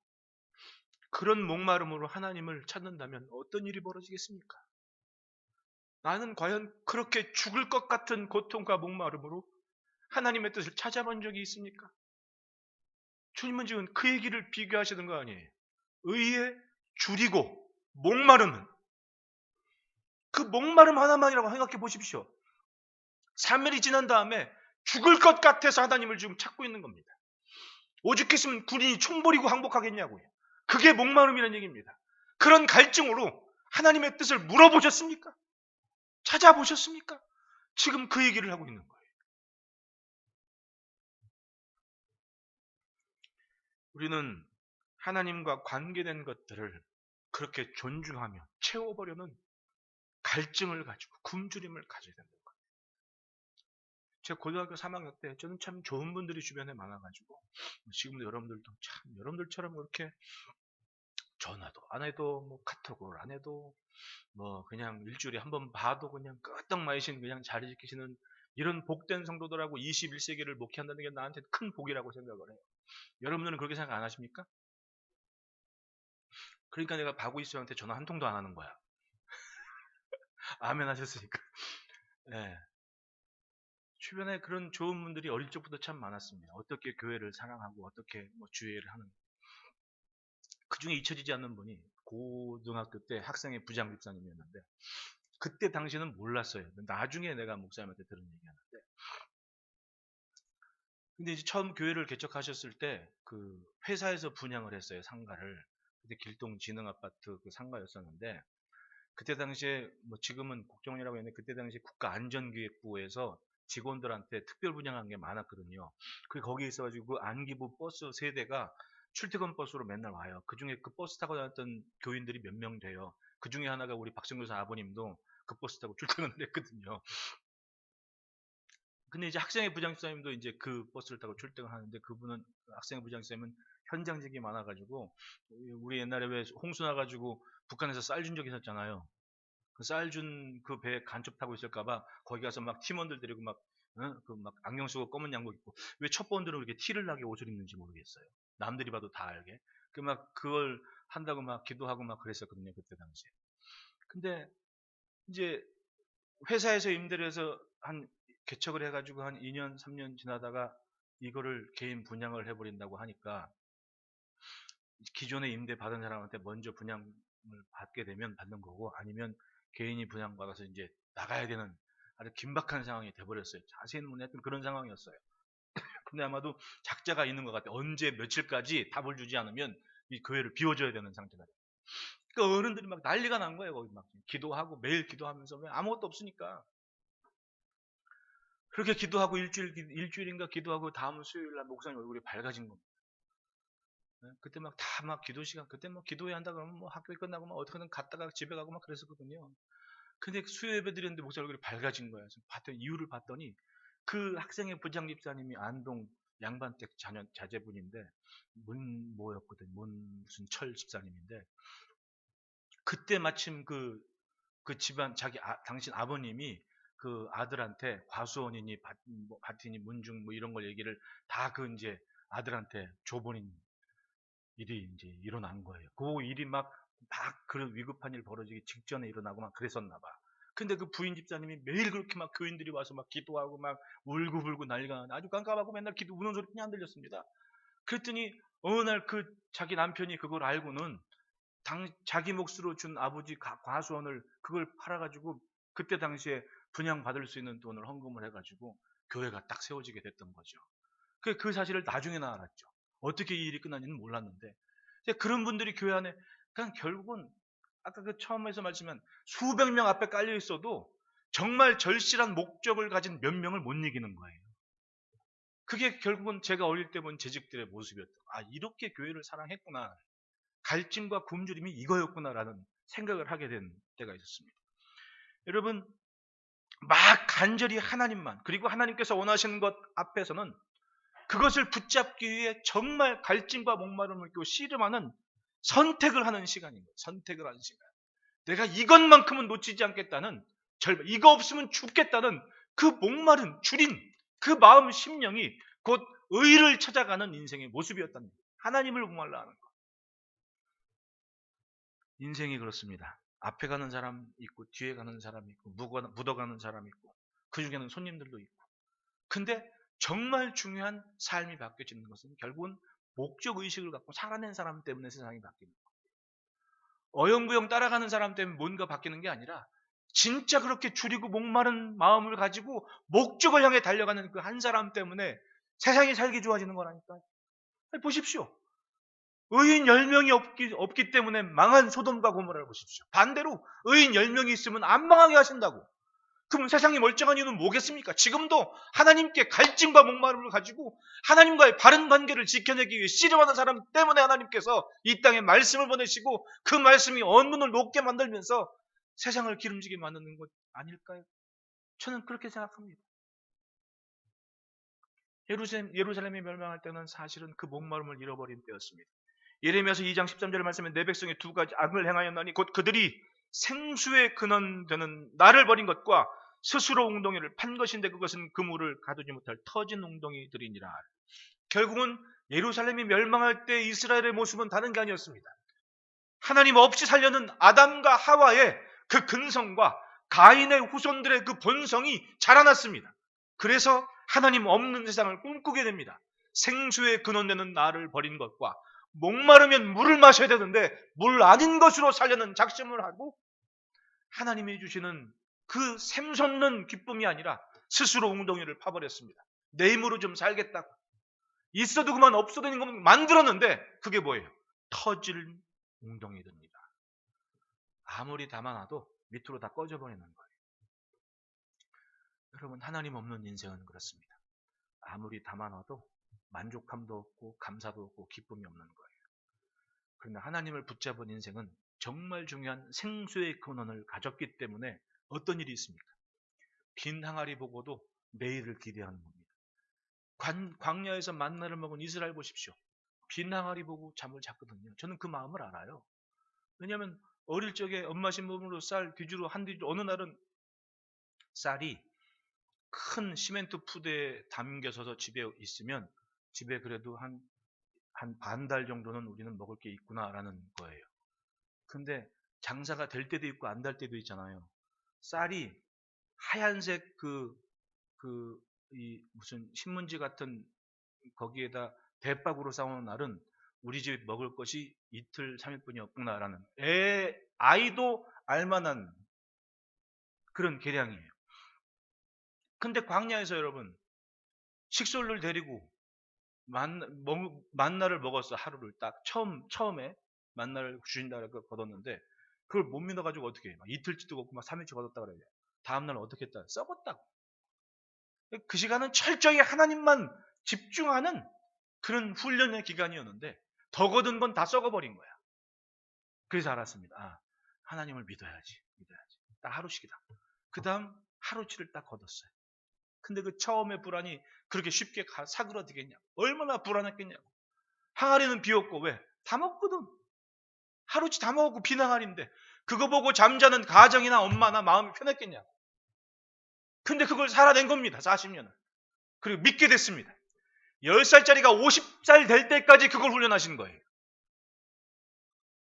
그런 목마름으로 하나님을 찾는다면 어떤 일이 벌어지겠습니까? 나는 과연 그렇게 죽을 것 같은 고통과 목마름으로 하나님의 뜻을 찾아본 적이 있습니까? 주님은 지금 그 얘기를 비교하시는 거 아니에요. 의에 줄이고 목마름은 그 목마름 하나만이라고 생각해 보십시오. 3일이 지난 다음에 죽을 것 같아서 하나님을 지금 찾고 있는 겁니다. 오죽했으면 군인이 총 버리고 항복하겠냐고요. 그게 목마름이라는 얘기입니다. 그런 갈증으로 하나님의 뜻을 물어보셨습니까? 찾아보셨습니까? 지금 그 얘기를 하고 있는 거예요. 우리는 하나님과 관계된 것들을 그렇게 존중하며 채워버려는 갈증을 가지고 굶주림을 가져야 된다는 거예요. 제가 고등학교 3학년 때 저는 참 좋은 분들이 주변에 많아가지고 지금도 여러분들도 참 여러분들처럼 그렇게 전화도 안 해도 카톡을 안 해도 그냥 일주일에 한 번 봐도 그냥 끄떡마이신 그냥 자리 지키시는 이런 복된 성도들하고 21세기를 목회한다는 게 나한테 큰 복이라고 생각을 해요. 여러분들은 그렇게 생각 안 하십니까? 그러니까 내가 바구 이수한테 전화 한 통도 안 하는 거야. 아멘 하셨으니까. 네. 주변에 그런 좋은 분들이 어릴 적부터 참 많았습니다. 어떻게 교회를 사랑하고 어떻게 주회를 하는. 그 중에 잊혀지지 않는 분이 고등학교 때 학생회 부장 집사님이었는데 그때 당시는 몰랐어요. 나중에 내가 목사님한테 들은 얘기하는데. 근데 이제 처음 교회를 개척하셨을 때 그 회사에서 분양을 했어요, 상가를. 그때 길동 진흥아파트 그 상가였었는데, 그때 당시에 뭐 지금은 국정원이라고 했는데 그때 당시에 국가안전기획부에서 직원들한테 특별 분양한 게 많았거든요. 그 거기에 있어가지고 그 안기부 버스 세대가 출퇴근 버스로 맨날 와요. 그 중에 그 버스 타고 다녔던 교인들이 몇 명 돼요. 그 중에 하나가 우리 박정교사 아버님도 그 버스 타고 출퇴근을 했거든요. 근데 이제 학생회 부장집사님도 이제 그 버스를 타고 출퇴근하는데, 그분은 학생회 부장집사님은 현장직이 많아가지고, 우리 옛날에 왜 홍수 나가지고 북한에서 쌀 준 적 있었잖아요. 그 쌀 준 그 배에 간첩 타고 있을까봐 거기 가서 막 팀원들 데리고 막, 그 막 안경 쓰고 검은 양복 입고, 왜 첩보원들은 그렇게 티를 나게 옷을 입는지 모르겠어요. 남들이 봐도 다 알게. 그 막 그걸 한다고 막 기도하고 막 그랬었거든요, 그때 당시에. 근데 이제 회사에서 임대를 해서 한 개척을 해가지고 한 2년 3년 지나다가 이거를 개인 분양을 해버린다고 하니까, 기존에 임대 받은 사람한테 먼저 분양을 받게 되면 받는 거고, 아니면 개인이 분양받아서 이제 나가야 되는 아주 긴박한 상황이 돼버렸어요. 자세히는 하여튼 그런 상황이었어요. 근데 아마도 작자가 있는 것 같아요. 언제 며칠까지 답을 주지 않으면 이 교회를 비워줘야 되는 상태가 돼요. 그러니까 어른들이 막 난리가 난 거예요. 거기 막 기도하고 매일 기도하면서, 왜 아무것도 없으니까. 그렇게 기도하고 일주일인가 기도하고 다음 수요일 날 목사님 얼굴이 밝아진 겁니다. 그때 막 다 막 기도 시간, 그때 뭐 기도회 한다 그러면 뭐 학교 끝나고 막 어떻게든 갔다가 집에 가고 막 그랬었거든요. 근데 수요 예배 드렸는데 목사 얼굴이 밝아진 거예요. 봤더니, 이유를 봤더니 그 학생의 부장집사님이 안동 양반댁 자제분인데, 뭐였거든, 무슨 철 집사님인데, 그때 마침 그 집안 당신 아버님이 그 아들한테 과수원이니 밭이니 문중 뭐 이런 걸 얘기를 다 그 이제 아들한테 줘버린 일이 이제 일어난 거예요. 그 일이 막 그런 위급한 일 벌어지기 직전에 일어나고 막 그랬었나 봐. 근데 그 부인 집사님이 매일 그렇게 막 교인들이 와서 막 기도하고 막 울고불고 난리가 아주 깜깜하고 맨날 우는 소리 그냥 안 들렸습니다. 그랬더니 어느 날 그 자기 남편이 그걸 알고는 자기 몫으로 준 아버지 과수원을 그걸 팔아가지고 그때 당시에 분양받을 수 있는 돈을 헌금을 해가지고 교회가 딱 세워지게 됐던 거죠. 그 사실을 나중에나 알았죠. 어떻게 이 일이 끝난지는 몰랐는데, 그런 분들이 교회 안에 그냥 결국은 아까 그 처음에서 말씀한 수백 명 앞에 깔려 있어도 정말 절실한 목적을 가진 몇 명을 못 이기는 거예요. 그게 결국은 제가 어릴 때 본 재직들의 모습이었던, 이렇게 교회를 사랑했구나, 갈증과 굶주림이 이거였구나라는 생각을 하게 된 때가 있었습니다. 여러분, 막 간절히 하나님만, 그리고 하나님께서 원하시는 것 앞에서는 그것을 붙잡기 위해 정말 갈증과 목마름을 느끼고 씨름하는 선택을 하는 시간인 거예요. 선택을 하는 시간. 내가 이것만큼은 놓치지 않겠다는 절반, 이거 없으면 죽겠다는 그 목마른 줄인 그 마음 심령이 곧 의를 찾아가는 인생의 모습이었답니다. 하나님을 목말라 하는 것. 인생이 그렇습니다. 앞에 가는 사람 있고 뒤에 가는 사람 있고 묻어가는 사람 있고 그 중에는 손님들도 있고. 근데 정말 중요한 삶이 바뀌어지는 것은 결국은 목적의식을 갖고 살아낸 사람 때문에 세상이 바뀌는 거예요. 어영부영 따라가는 사람 때문에 뭔가 바뀌는 게 아니라 진짜 그렇게 줄이고 목마른 마음을 가지고 목적을 향해 달려가는 그 한 사람 때문에 세상이 살기 좋아지는 거라니까요. 보십시오. 의인 10명이 없기 때문에 망한 소돔과 고모라를 보십시오. 반대로 의인 10명이 있으면 안 망하게 하신다고. 그럼 세상이 멀쩡한 이유는 뭐겠습니까? 지금도 하나님께 갈증과 목마름을 가지고 하나님과의 바른 관계를 지켜내기 위해 씨름하는 사람 때문에 하나님께서 이 땅에 말씀을 보내시고 그 말씀이 언문을 높게 만들면서 세상을 기름지게 만드는 것 아닐까요? 저는 그렇게 생각합니다. 예루살렘이 멸망할 때는 사실은 그 목마름을 잃어버린 때였습니다. 예레미야서 2장 13절 말씀에 내 백성이 두 가지 악을 행하였나니 곧 그들이 생수의 근원 되는 나를 버린 것과 스스로 웅덩이를 판 것인데 그것은 그물을 가두지 못할 터진 웅덩이들이니라. 결국은 예루살렘이 멸망할 때 이스라엘의 모습은 다른 게 아니었습니다. 하나님 없이 살려는 아담과 하와의 그 근성과 가인의 후손들의 그 본성이 자라났습니다. 그래서 하나님 없는 세상을 꿈꾸게 됩니다. 생수의 근원되는 나를 버린 것과 목마르면 물을 마셔야 되는데 물 아닌 것으로 살려는 작심을 하고 하나님이 주시는 그 샘솟는 기쁨이 아니라 스스로 웅덩이를 파버렸습니다. 내 힘으로 좀 살겠다고. 있어도 그만 없어도 그만 만들었는데 그게 뭐예요? 터질 웅덩이입니다. 아무리 담아놔도 밑으로 다 꺼져버리는 거예요. 여러분, 하나님 없는 인생은 그렇습니다. 아무리 담아놔도 만족함도 없고 감사도 없고 기쁨이 없는 거예요. 그런데 하나님을 붙잡은 인생은 정말 중요한 생수의 근원을 가졌기 때문에 어떤 일이 있습니까? 빈 항아리 보고도 내일을 기대하는 겁니다. 광야에서 만나를 먹은 이스라엘 보십시오. 빈 항아리 보고 잠을 잤거든요. 저는 그 마음을 알아요. 왜냐하면 어릴 적에 엄마 신부름으로 쌀 뒤주로 한 뒤주 어느 날은 쌀이 큰 시멘트 푸대에 담겨서 집에 있으면 집에 그래도 한 반 달 정도는 우리는 먹을 게 있구나라는 거예요. 근데 장사가 될 때도 있고 안 될 때도 있잖아요. 쌀이 하얀색 이 무슨 신문지 같은 거기에다 대박으로 싸우는 날은 우리 집 먹을 것이 이틀, 3일뿐이 없구나라는 아이도 알만한 그런 계량이에요. 근데 광야에서 여러분 식솔을 데리고 만나를 먹었어. 하루를 딱 처음에 만나를 주신다고 거뒀는데 그걸 못 믿어가지고 어떻게 해? 막 이틀치도 걷고 막 3일치 걷었다 그래요. 다음날 어떻게 했다? 썩었다고. 그 시간은 철저히 하나님만 집중하는 그런 훈련의 기간이었는데 더 거둔 건 다 썩어버린 거야. 그래서 알았습니다. 아, 하나님을 믿어야지. 딱 하루씩이다. 그 다음 하루치를 딱 거뒀어요. 근데 그 처음에 불안이 그렇게 쉽게 사그러지겠냐고. 얼마나 불안했겠냐고. 항아리는 비었고 왜? 다 먹거든. 하루치 다 먹었고 빈 항아리인데 그거 보고 잠자는 가정이나 엄마나 마음이 편했겠냐고. 근데 그걸 살아낸 겁니다. 40년을. 그리고 믿게 됐습니다. 10살짜리가 50살 될 때까지 그걸 훈련하신 거예요.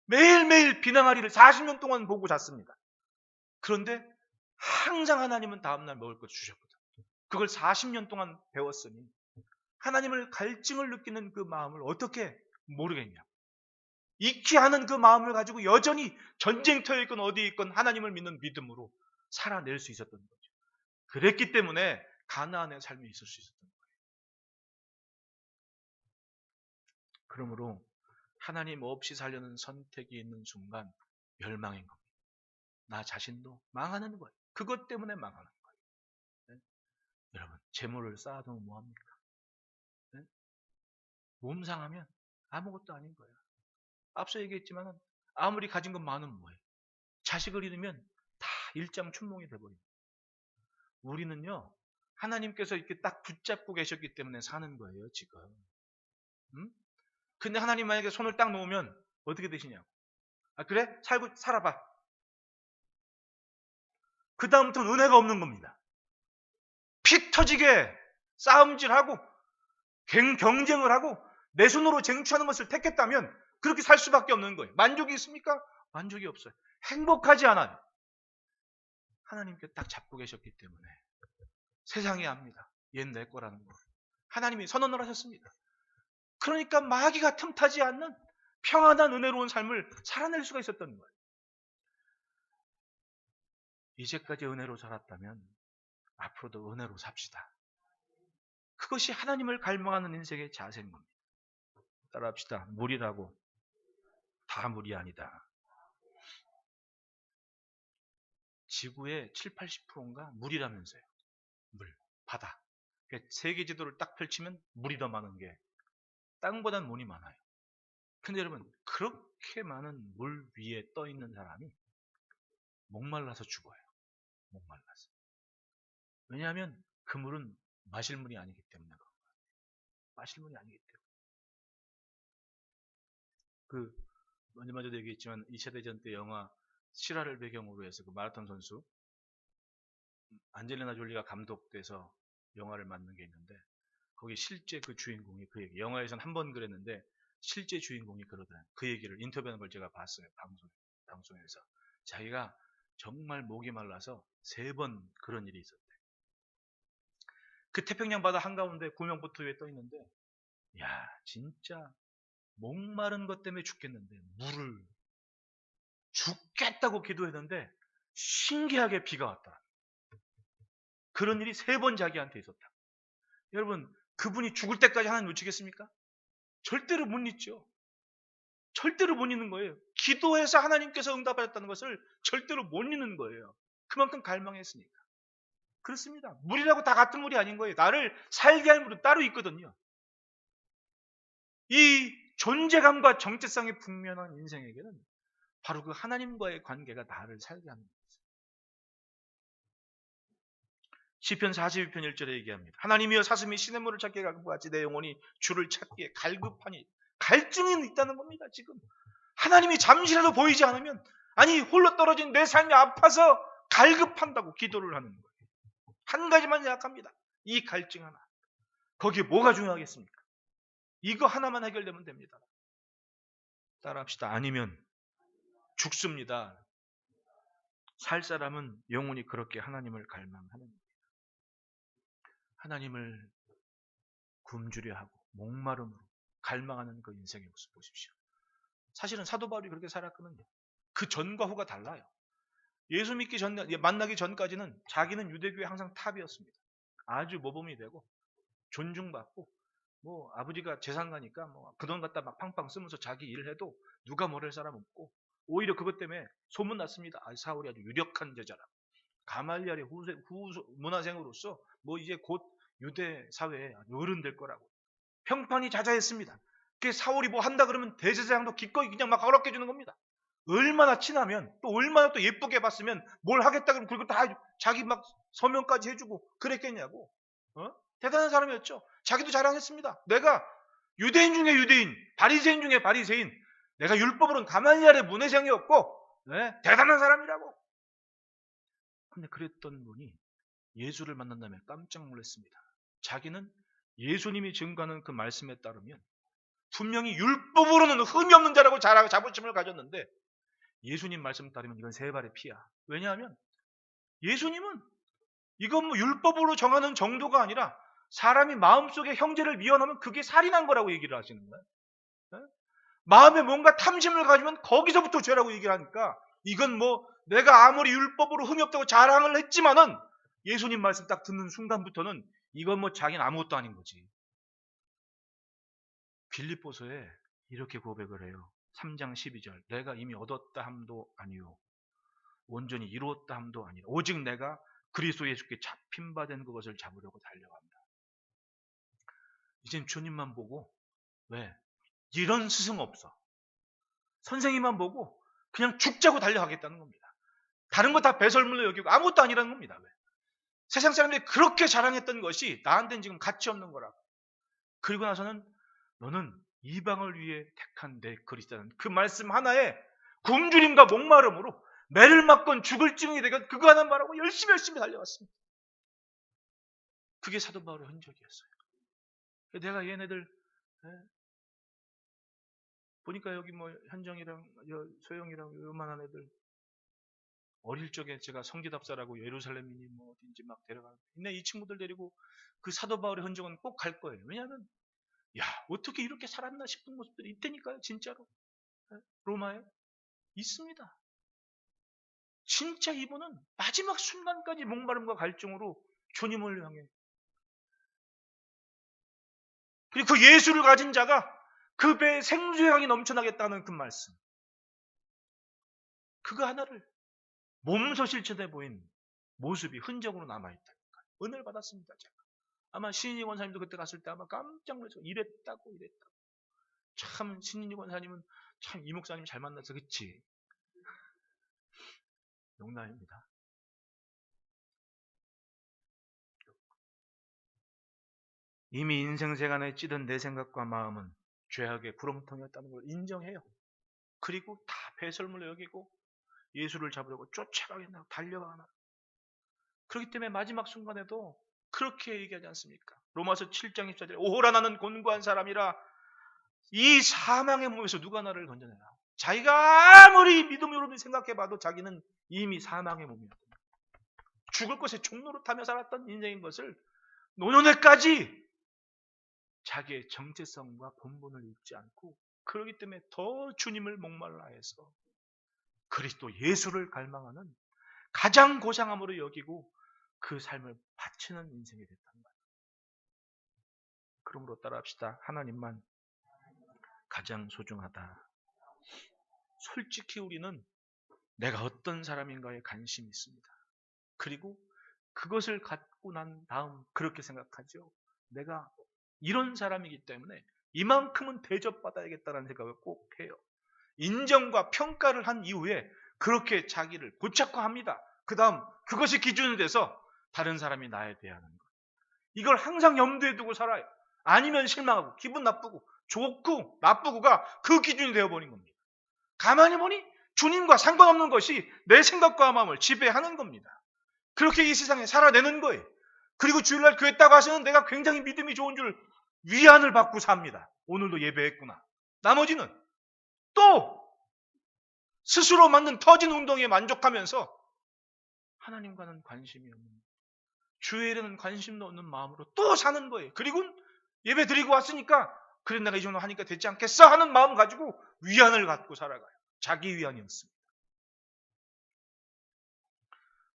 매일매일 빈 항아리를 40년 동안 보고 잤습니다. 그런데 항상 하나님은 다음날 먹을 것 주셨거든. 그걸 40년 동안 배웠으니 하나님을 갈증을 느끼는 그 마음을 어떻게 모르겠냐. 익히 하는 그 마음을 가지고 여전히 전쟁터에 있건 어디에 있건 하나님을 믿는 믿음으로 살아낼 수 있었던 거죠. 그랬기 때문에 가나안의 삶이 있을 수 있었던 거예요. 그러므로 하나님 없이 살려는 선택이 있는 순간 멸망인 겁니다. 나 자신도 망하는 거예요. 그것 때문에 망하는 거예요. 네? 여러분, 재물을 쌓아두면 뭐합니까? 네? 몸 상하면 아무것도 아닌 거예요. 앞서 얘기했지만 아무리 가진 건 많으면 뭐예요? 자식을 잃으면 다 일장춘몽이 돼버립니다. 우리는요, 하나님께서 이렇게 딱 붙잡고 계셨기 때문에 사는 거예요, 지금. 응? 근데 하나님 만약에 손을 딱 놓으면 어떻게 되시냐고. 아, 그래? 살아봐. 그 다음부터는 은혜가 없는 겁니다. 피 터지게 싸움질하고 경쟁을 하고 내 손으로 쟁취하는 것을 택했다면 그렇게 살 수밖에 없는 거예요. 만족이 있습니까? 만족이 없어요. 행복하지 않아요. 하나님께 딱 잡고 계셨기 때문에 세상이 압니다. 얘는 내 거라는 거. 하나님이 선언을 하셨습니다. 그러니까 마귀가 틈타지 않는 평안한 은혜로운 삶을 살아낼 수가 있었던 거예요. 이제까지 은혜로 살았다면 앞으로도 은혜로 삽시다. 그것이 하나님을 갈망하는 인생의 자세인 겁니다. 따라합시다. 물이라고 다 물이 아니다. 지구의 7, 80%인가 물이라면서요. 물, 바다. 세계 지도를 딱 펼치면 물이 더 많은 게 땅보단 물이 많아요. 근데 여러분, 그렇게 많은 물 위에 떠 있는 사람이 목말라서 죽어요. 목말라서. 왜냐하면 그 물은 마실 물이 아니기 때문에 그런 거예요. 마실 물이 아니기 때문에. 먼저도 얘기했지만 2차 대전 때 영화 실화를 배경으로 해서 그 마라톤 선수 안젤리나 졸리가 감독돼서 영화를 만든 게 있는데 거기 실제 그 주인공이 그 얘기, 영화에서는 한 번 그랬는데 실제 주인공이 그러더라고요. 그 얘기를 인터뷰하는 걸 제가 봤어요. 방송에서. 자기가 정말 목이 말라서 3번 그런 일이 있었대. 그 태평양 바다 한가운데 구명보트 위에 떠 있는데 야, 진짜 목마른 것 때문에 죽겠는데 물을 죽겠다고 기도했는데 신기하게 비가 왔다. 그런 일이 3번 자기한테 있었다. 여러분, 그분이 죽을 때까지 하나님 놓치겠습니까? 절대로 못 잊죠. 절대로 못 잊는 거예요. 기도해서 하나님께서 응답하셨다는 것을 절대로 못 잊는 거예요. 그만큼 갈망했으니까. 그렇습니다. 물이라고 다 같은 물이 아닌 거예요. 나를 살게 할 물은 따로 있거든요. 이 존재감과 정체성이 분명한 인생에게는 바로 그 하나님과의 관계가 나를 살게 하는 거예요. 시편 42편 1절에 얘기합니다. 하나님이여 사슴이 시냇물을 찾기에 갈급하지 내 영혼이 주를 찾기에 갈급하니. 갈증이 있다는 겁니다. 지금 하나님이 잠시라도 보이지 않으면, 아니 홀로 떨어진 내 삶이 아파서 갈급한다고 기도를 하는 거예요. 한 가지만 생각합니다. 이 갈증 하나. 거기에 뭐가 중요하겠습니까? 이거 하나만 해결되면 됩니다. 따라합시다. 아니면 죽습니다. 살 사람은 영원히 그렇게 하나님을 갈망하는 거예요. 하나님을 굶주려 하고 목마름으로 갈망하는 그 인생의 모습 보십시오. 사실은 사도 바울이 그렇게 살았거든요. 그 전과 후가 달라요. 예수 믿기 전, 만나기 전까지는 자기는 유대교의 항상 탑이었습니다. 아주 모범이 되고 존중받고, 뭐 아버지가 재산가니까 뭐 그 돈 갖다 막 팡팡 쓰면서 자기 일을 해도 누가 뭐랄 사람 없고, 오히려 그것 때문에 소문났습니다. 아, 사울이 아주 유력한 제자라. 가말리엘의 문화생으로서 뭐 이제 곧 유대 사회에 어른 될 거라고 평판이 자자했습니다. 그 사울이 뭐 한다 그러면 대제사장도 기꺼이 그냥 막 허락해 주는 겁니다. 얼마나 친하면, 또 얼마나 또 예쁘게 봤으면 뭘 하겠다 그러면 그리고 다 자기 막 서명까지 해주고 그랬겠냐고. 대단한 사람이었죠. 자기도 자랑했습니다. 내가 유대인 중에 유대인, 바리새인 중에 바리새인, 내가 율법으로는 가말리엘의 문회생이었고, 네, 대단한 사람이라고. 근데 그랬던 분이 예수를 만난 다음에 깜짝 놀랐습니다. 자기는 예수님이 증거하는 그 말씀에 따르면 분명히 율법으로는 흠이 없는 자라고 자부심을 가졌는데, 예수님 말씀 따르면 이건 세 발의 피야. 왜냐하면 예수님은 이건 뭐 율법으로 정하는 정도가 아니라 사람이 마음속에 형제를 미워하면 그게 살인한 거라고 얘기를 하시는 거예요. 네? 마음에 뭔가 탐심을 가지면 거기서부터 죄라고 얘기를 하니까, 이건 뭐 내가 아무리 율법으로 흠이 없다고 자랑을 했지만은 예수님 말씀 딱 듣는 순간부터는 이건 뭐 자기는 아무것도 아닌 거지. 빌립보서에 이렇게 고백을 해요. 3장 12절. 내가 이미 얻었다 함도 아니요 온전히 이루었다 함도 아니라 오직 내가 그리스도 예수께 잡힌 바 된 그것을 잡으려고 달려간다. 이젠 주님만 보고, 왜? 이런 스승 없어. 선생님만 보고 그냥 죽자고 달려가겠다는 겁니다. 다른 거 다 배설물로 여기고 아무것도 아니라는 겁니다. 왜? 세상 사람들이 그렇게 자랑했던 것이 나한테는 지금 가치 없는 거라고. 그리고 나서는 너는 이방을 위해 택한 내 그리스도라는 그 말씀 하나에 굶주림과 목마름으로 매를 맞건 죽을 징이 되건 그거 하나 말하고 열심히 달려갔습니다. 그게 사도 바울의 흔적이었어요. 내가 얘네들 보니까 여기 뭐 현정이랑 소영이랑 요만한 애들 어릴 적에 제가 성지답사라고 예루살렘이니 뭐 어딘지 막 데려가는, 근데 이 친구들 데리고 그 사도 바울의 흔적은 꼭 갈 거예요. 왜냐하면 야, 어떻게 이렇게 살았나 싶은 모습들이 있다니까요. 진짜로. 로마에 있습니다. 진짜 이분은 마지막 순간까지 목마름과 갈증으로 주님을 향해, 그리고 그 예수를 가진 자가 그 배에 생수의 강이 넘쳐나겠다는 그 말씀, 그거 하나를 몸소 실천해 보인 모습이 흔적으로 남아있다니까. 은혜를 받았습니다. 제가 아마 신인희 권사님도 그때 갔을 때 아마 깜짝 놀라서 이랬다고. 참 신인희 권사님은 참 이 목사님 잘 만나서 그치? 농담입니다. 이미 인생 세간에 찌든 내 생각과 마음은 죄악의 구렁텅이였다는 걸 인정해요. 그리고 다 배설물로 여기고 예수를 잡으려고 쫓아가겠나 달려가나. 그렇기 때문에 마지막 순간에도 그렇게 얘기하지 않습니까? 로마서 7장 24절에 오호라 나는 곤고한 사람이라 이 사망의 몸에서 누가 나를 건져내나. 자기가 아무리 믿음으로 생각해봐도 자기는 이미 사망의 몸이었다. 죽을 것에 종로로 타며 살았던 인생인 것을 노년에까지 자기의 정체성과 본분을 잊지 않고, 그렇기 때문에 더 주님을 목말라 해서 그리스도 예수를 갈망하는 가장 고상함으로 여기고 그 삶을 바치는 인생이 됐단 말이에요. 그러므로 따라합시다. 하나님만 가장 소중하다. 솔직히 우리는 내가 어떤 사람인가에 관심이 있습니다. 그리고 그것을 갖고 난 다음 그렇게 생각하죠. 내가 이런 사람이기 때문에 이만큼은 대접받아야겠다는 생각을 꼭 해요. 인정과 평가를 한 이후에 그렇게 자기를 고착화합니다. 그 다음 그것이 기준이 돼서 다른 사람이 나에 대하는 것. 이걸 항상 염두에 두고 살아요. 아니면 실망하고 기분 나쁘고 좋고 나쁘고가 그 기준이 되어버린 겁니다. 가만히 보니 주님과 상관없는 것이 내 생각과 마음을 지배하는 겁니다. 그렇게 이 세상에 살아내는 거예요. 그리고 주일날 교회 따고 하시는 내가 굉장히 믿음이 좋은 줄 위안을 받고 삽니다. 오늘도 예배했구나. 나머지는 또 스스로 만든 터진 운동에 만족하면서 하나님과는 관심이 없는, 주일에는 관심도 없는 마음으로 또 사는 거예요. 그리고 예배 드리고 왔으니까 그래 내가 이 정도 하니까 되지 않겠어 하는 마음 가지고 위안을 갖고 살아가요. 자기 위안이었습니다.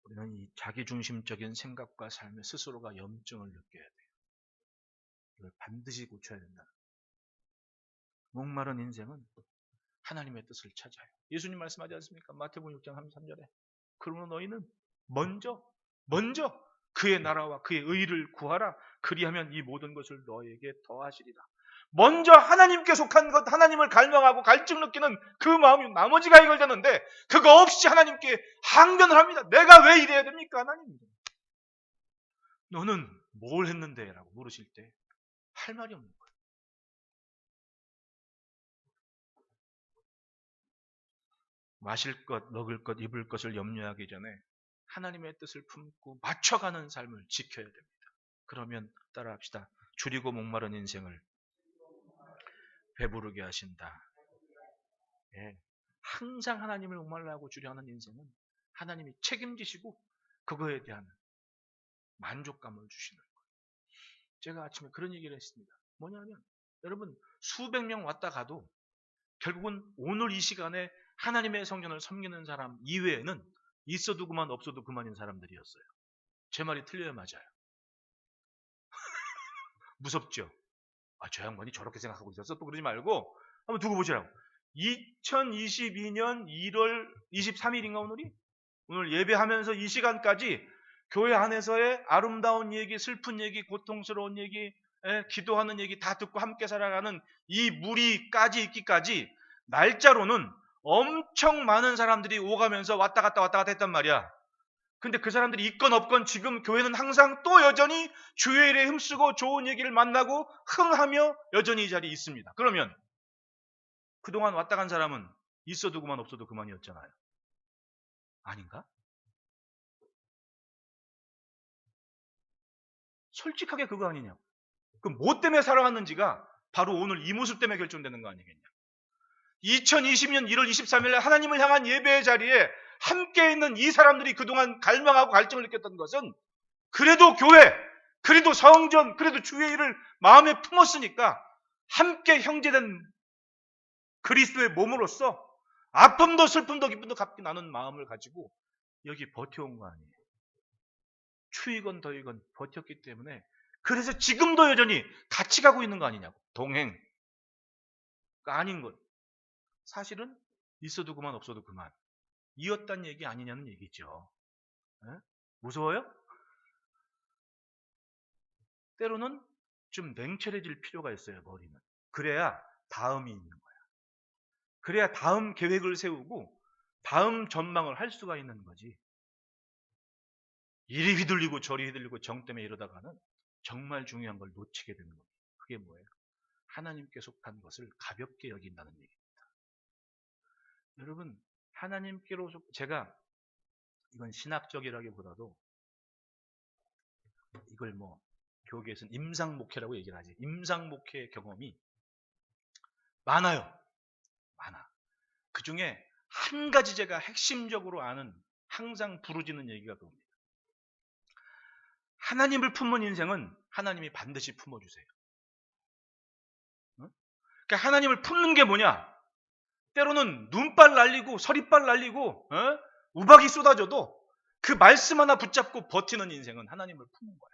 우리는 이 자기중심적인 생각과 삶에 스스로가 염증을 느껴야 돼요. 이걸 반드시 고쳐야 된다. 목마른 인생은 하나님의 뜻을 찾아요. 예수님 말씀하지 않습니까? 마태복음 6장 33절에 그러므로 너희는 먼저 그의 나라와 그의 의를 구하라. 그리하면 이 모든 것을 너에게 더하시리라. 먼저 하나님께 속한 것, 하나님을 갈망하고 갈증 느끼는 그 마음이 나머지가 해결되는데 그거 없이 하나님께 항변을 합니다. 내가 왜 이래야 됩니까? 하나님, 너는 뭘 했는데? 라고 물으실 때 할 말이 없는 거예요. 마실 것, 먹을 것, 입을 것을 염려하기 전에 하나님의 뜻을 품고 맞춰가는 삶을 지켜야 됩니다. 그러면 따라합시다. 줄이고 목마른 인생을 배부르게 하신다. 예. 항상 하나님을 목말라하고 주려하는 인생은 하나님이 책임지시고 그거에 대한 만족감을 주시는 거예요. 제가 아침에 그런 얘기를 했습니다. 뭐냐면 여러분 수백 명 왔다 가도 결국은 오늘 이 시간에 하나님의 성전을 섬기는 사람 이외에는 있어도 그만 없어도 그만인 사람들이었어요. 제 말이 틀려요, 맞아요? 무섭죠? 아, 저 양반이 저렇게 생각하고 있었어? 또 그러지 말고 한번 두고 보시라고. 2022년 1월 23일인가 오늘이? 오늘 예배하면서 이 시간까지 교회 안에서의 아름다운 얘기, 슬픈 얘기, 고통스러운 얘기, 기도하는 얘기 다 듣고 함께 살아가는 이 무리까지 있기까지 날짜로는 엄청 많은 사람들이 오가면서 왔다 갔다 했단 말이야. 근데 그 사람들이 있건 없건 지금 교회는 항상 또 여전히 주일에 힘쓰고 좋은 얘기를 만나고 흥하며 여전히 이 자리에 있습니다. 그러면 그동안 왔다 간 사람은 있어도 그만 없어도 그만이었잖아요. 아닌가? 솔직하게 그거 아니냐고. 그럼 뭐 때문에 살아왔는지가 바로 오늘 이 모습 때문에 결정되는 거 아니겠냐. 2020년 1월 23일 하나님을 향한 예배의 자리에 함께 있는 이 사람들이 그동안 갈망하고 갈증을 느꼈던 것은 그래도 교회, 그래도 성전, 그래도 주의 일을 마음에 품었으니까 함께 형제된 그리스도의 몸으로서 아픔도 슬픔도 기쁨도 같이 나눈 마음을 가지고 여기 버텨온 거 아니에요. 추위건 더위건 버텼기 때문에 그래서 지금도 여전히 같이 가고 있는 거 아니냐고. 동행. 그러니까 아닌 것. 사실은 있어도 그만 없어도 그만. 이었단 얘기 아니냐는 얘기죠. 에? 무서워요? 때로는 좀 냉철해질 필요가 있어요. 머리는. 그래야 다음이 있는 거야. 그래야 다음 계획을 세우고 다음 전망을 할 수가 있는 거지. 이리 휘둘리고 저리 휘둘리고 정 때문에 이러다가는 정말 중요한 걸 놓치게 되는 겁니다. 그게 뭐예요? 하나님께 속한 것을 가볍게 여긴다는 얘기입니다. 여러분, 하나님께로 제가 이건 신학적이라기보다도 이걸 뭐 교계에서는 임상목회라고 얘기를 하지. 임상목회 경험이 많아요. 많아. 그 중에 한 가지 제가 핵심적으로 아는 항상 부르짖는 얘기가 그겁니다. 하나님을 품은 인생은 하나님이 반드시 품어주세요. 그러니까 하나님을 품는 게 뭐냐? 때로는 눈발 날리고 서리발 날리고 우박이 쏟아져도 그 말씀 하나 붙잡고 버티는 인생은 하나님을 품은 거야.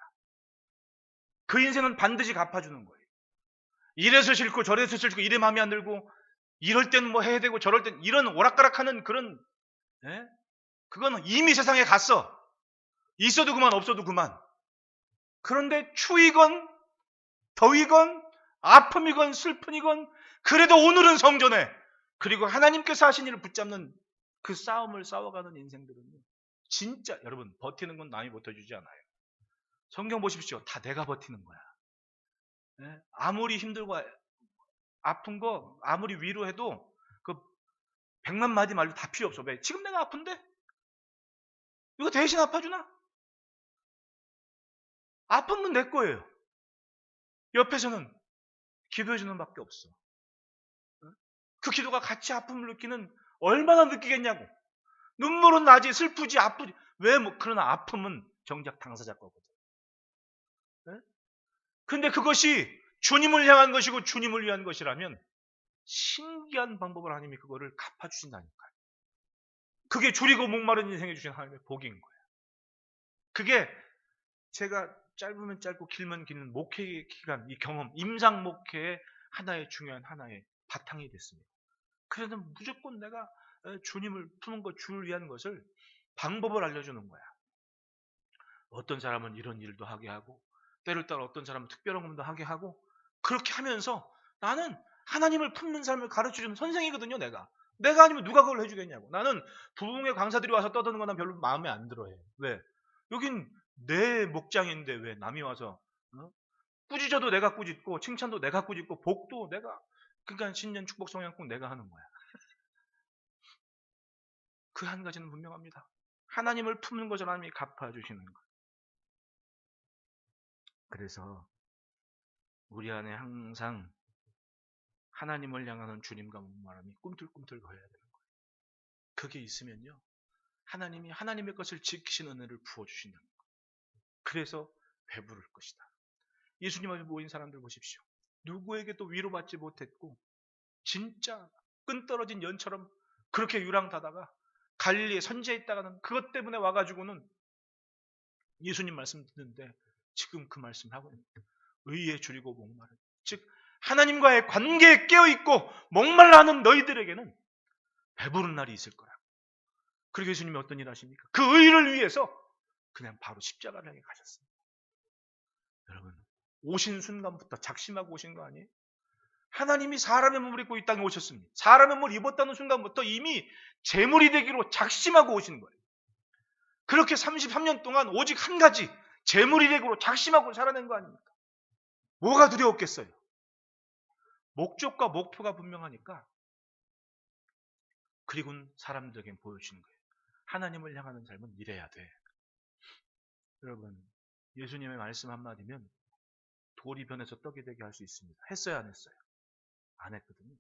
그 인생은 반드시 갚아주는 거예요. 이래서 싫고 저래서 싫고 이래 마음에 안 들고 이럴 때는 뭐 해야 되고 저럴 땐 이런 오락가락하는 그런 그거는 이미 세상에 갔어. 있어도 그만 없어도 그만. 그런데 추위건 더위건 아픔이건 슬픔이건 그래도 오늘은 성전에 그리고 하나님께서 하신 일을 붙잡는 그 싸움을 싸워가는 인생들은요. 진짜 여러분 버티는 건 남이 버텨주지 않아요. 성경 보십시오. 다 내가 버티는 거야. 아무리 힘들고 아픈 거 아무리 위로해도 그 100만 마디 말로 다 필요 없어. 왜? 지금 내가 아픈데? 이거 대신 아파주나? 아픈 건 내 거예요. 옆에서는 기도해주는 밖에 없어. 그 기도가 같이 아픔을 느끼는 얼마나 느끼겠냐고. 눈물은 나지 슬프지 아프지. 왜 뭐 그러나 아픔은 정작 당사자 거거든. 근데 그것이 주님을 향한 것이고 주님을 위한 것이라면 신기한 방법을 하나님이 그거를 갚아주신다니까요. 그게 줄이고 목마른 인생에 주신 하나님의 복인 거예요. 그게 제가 짧으면 짧고 길면 긴 목회 기간, 이 경험, 임상 목회의 하나의 중요한 하나의 바탕이 됐습니다. 그래서 무조건 내가 주님을 품은 것, 주를 위한 것을 방법을 알려주는 거야. 어떤 사람은 이런 일도 하게 하고 때를 따라 어떤 사람은 특별한 것도 하게 하고 그렇게 하면서 나는 하나님을 품는 삶을 가르쳐주는 선생이거든요. 내가 아니면 누가 그걸 해주겠냐고. 나는 부흥회 강사들이 와서 떠드는 거나 별로 마음에 안 들어해. 왜? 여긴 내 목장인데 왜 남이 와서 꾸짖어도 내가 꾸짖고 칭찬도 내가 꾸짖고 복도 내가 그러니까 신년 축복 성향 꼭 내가 하는 거야. 그 한 가지는 분명합니다. 하나님을 품는 것을 하나님이 갚아주시는 것. 그래서 우리 안에 항상 하나님을 향하는 주님과 목마름이 꿈틀꿈틀 거려야 되는 거예요. 그게 있으면요. 하나님이 하나님의 것을 지키시는 은혜를 부어주신다는 거예요. 그래서 배부를 것이다. 예수님 앞에 모인 사람들 보십시오. 누구에게도 위로받지 못했고 진짜 끈떨어진 연처럼 그렇게 유랑타다가 갈릴리에 선지에 있다가는 그것 때문에 와가지고는 예수님 말씀 듣는데 지금 그 말씀을 하고 있는 거예요. 의에 줄이고 목마른 즉 하나님과의 관계에 깨어있고 목말라 하는 너희들에게는 배부른 날이 있을 거라. 그리고 예수님이 어떤 일 하십니까? 그 의를 위해서 그냥 바로 십자가를 향해 가셨습니다. 여러분 오신 순간부터 작심하고 오신 거 아니에요? 하나님이 사람의 몸을 입고 이 땅에 오셨습니다. 사람의 몸을 입었다는 순간부터 이미 제물이 되기로 작심하고 오신 거예요. 그렇게 33년 동안 오직 한 가지 제물이 되기로 작심하고 살아낸 거 아닙니까? 뭐가 두려웠겠어요? 목적과 목표가 분명하니까 그리고는 사람들에게 보여주는 거예요. 하나님을 향하는 삶은 이래야 돼. 여러분 예수님의 말씀 한마디면 돌이 변해서 떡이 되게 할 수 있습니다. 했어요 안 했어요? 안 했거든요.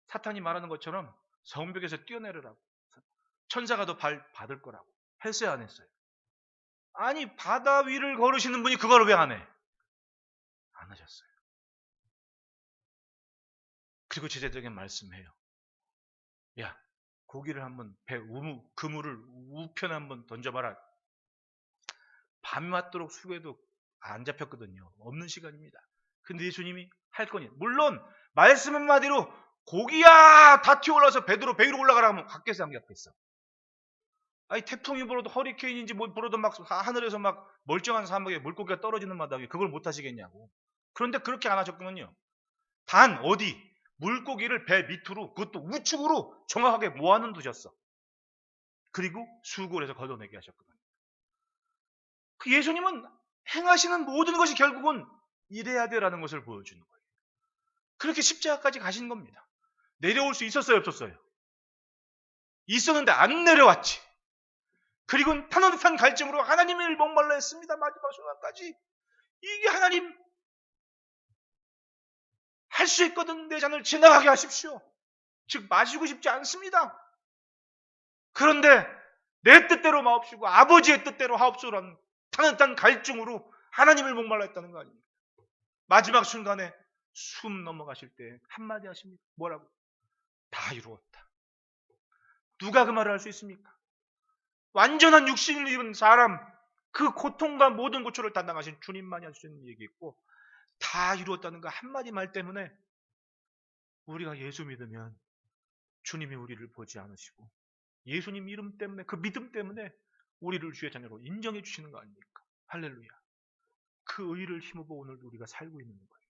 사탄이 말하는 것처럼 성벽에서 뛰어내리라고 천사가 더 받을 거라고 했어요 안 했어요? 아니 바다 위를 걸으시는 분이 그걸 왜 안 해? 안 하셨어요. 그리고 제자들에게 말씀해요. 야 고기를 한번 배 그물을 우편에 한번 던져봐라. 밤 맞도록 수고해도 안 잡혔거든요. 없는 시간입니다. 근데 예수님이 할 거니 물론 말씀 한마디로 고기야 다 튀어올라서 배 위로 올라가라 하면 밖에서 안 잡혔어. 아니 태풍이 불어도 허리케인인지 뭐 불어도 막 하늘에서 막 멀쩡한 사막에 물고기가 떨어지는 마당에 그걸 못 하시겠냐고. 그런데 그렇게 안 하셨거든요. 단 어디 물고기를 배 밑으로 그것도 우측으로 정확하게 모아는 두셨어. 그리고 수골에서 걷어내게 하셨거든요. 그 예수님은 행하시는 모든 것이 결국은 이래야 돼라는 것을 보여주는 거예요. 그렇게 십자가까지 가신 겁니다. 내려올 수 있었어요 없었어요? 있었는데 안 내려왔지. 그리고 타는 갈증으로 하나님을 목말라 했습니다. 마지막 순간까지. 이게 하나님 할 수 있거든 내 잔을 지나가게 하십시오. 즉 마시고 싶지 않습니다. 그런데 내 뜻대로 마옵시고 아버지의 뜻대로 하옵소라는 타는 갈증으로 하나님을 목말라 했다는 거 아닙니까? 마지막 순간에 숨 넘어가실 때 한마디 하십니까? 뭐라고? 다 이루었다. 누가 그 말을 할 수 있습니까? 완전한 육신을 입은 사람, 그 고통과 모든 고초를 담당하신 주님만이 할 수 있는 얘기있고, 다 이루었다는 그 한마디 말 때문에 우리가 예수 믿으면 주님이 우리를 보지 않으시고 예수님 이름 때문에, 그 믿음 때문에 우리를 주의 자녀로 인정해 주시는 거 아닙니까? 할렐루야. 그 의를 힘입어 오늘 우리가 살고 있는 거예요.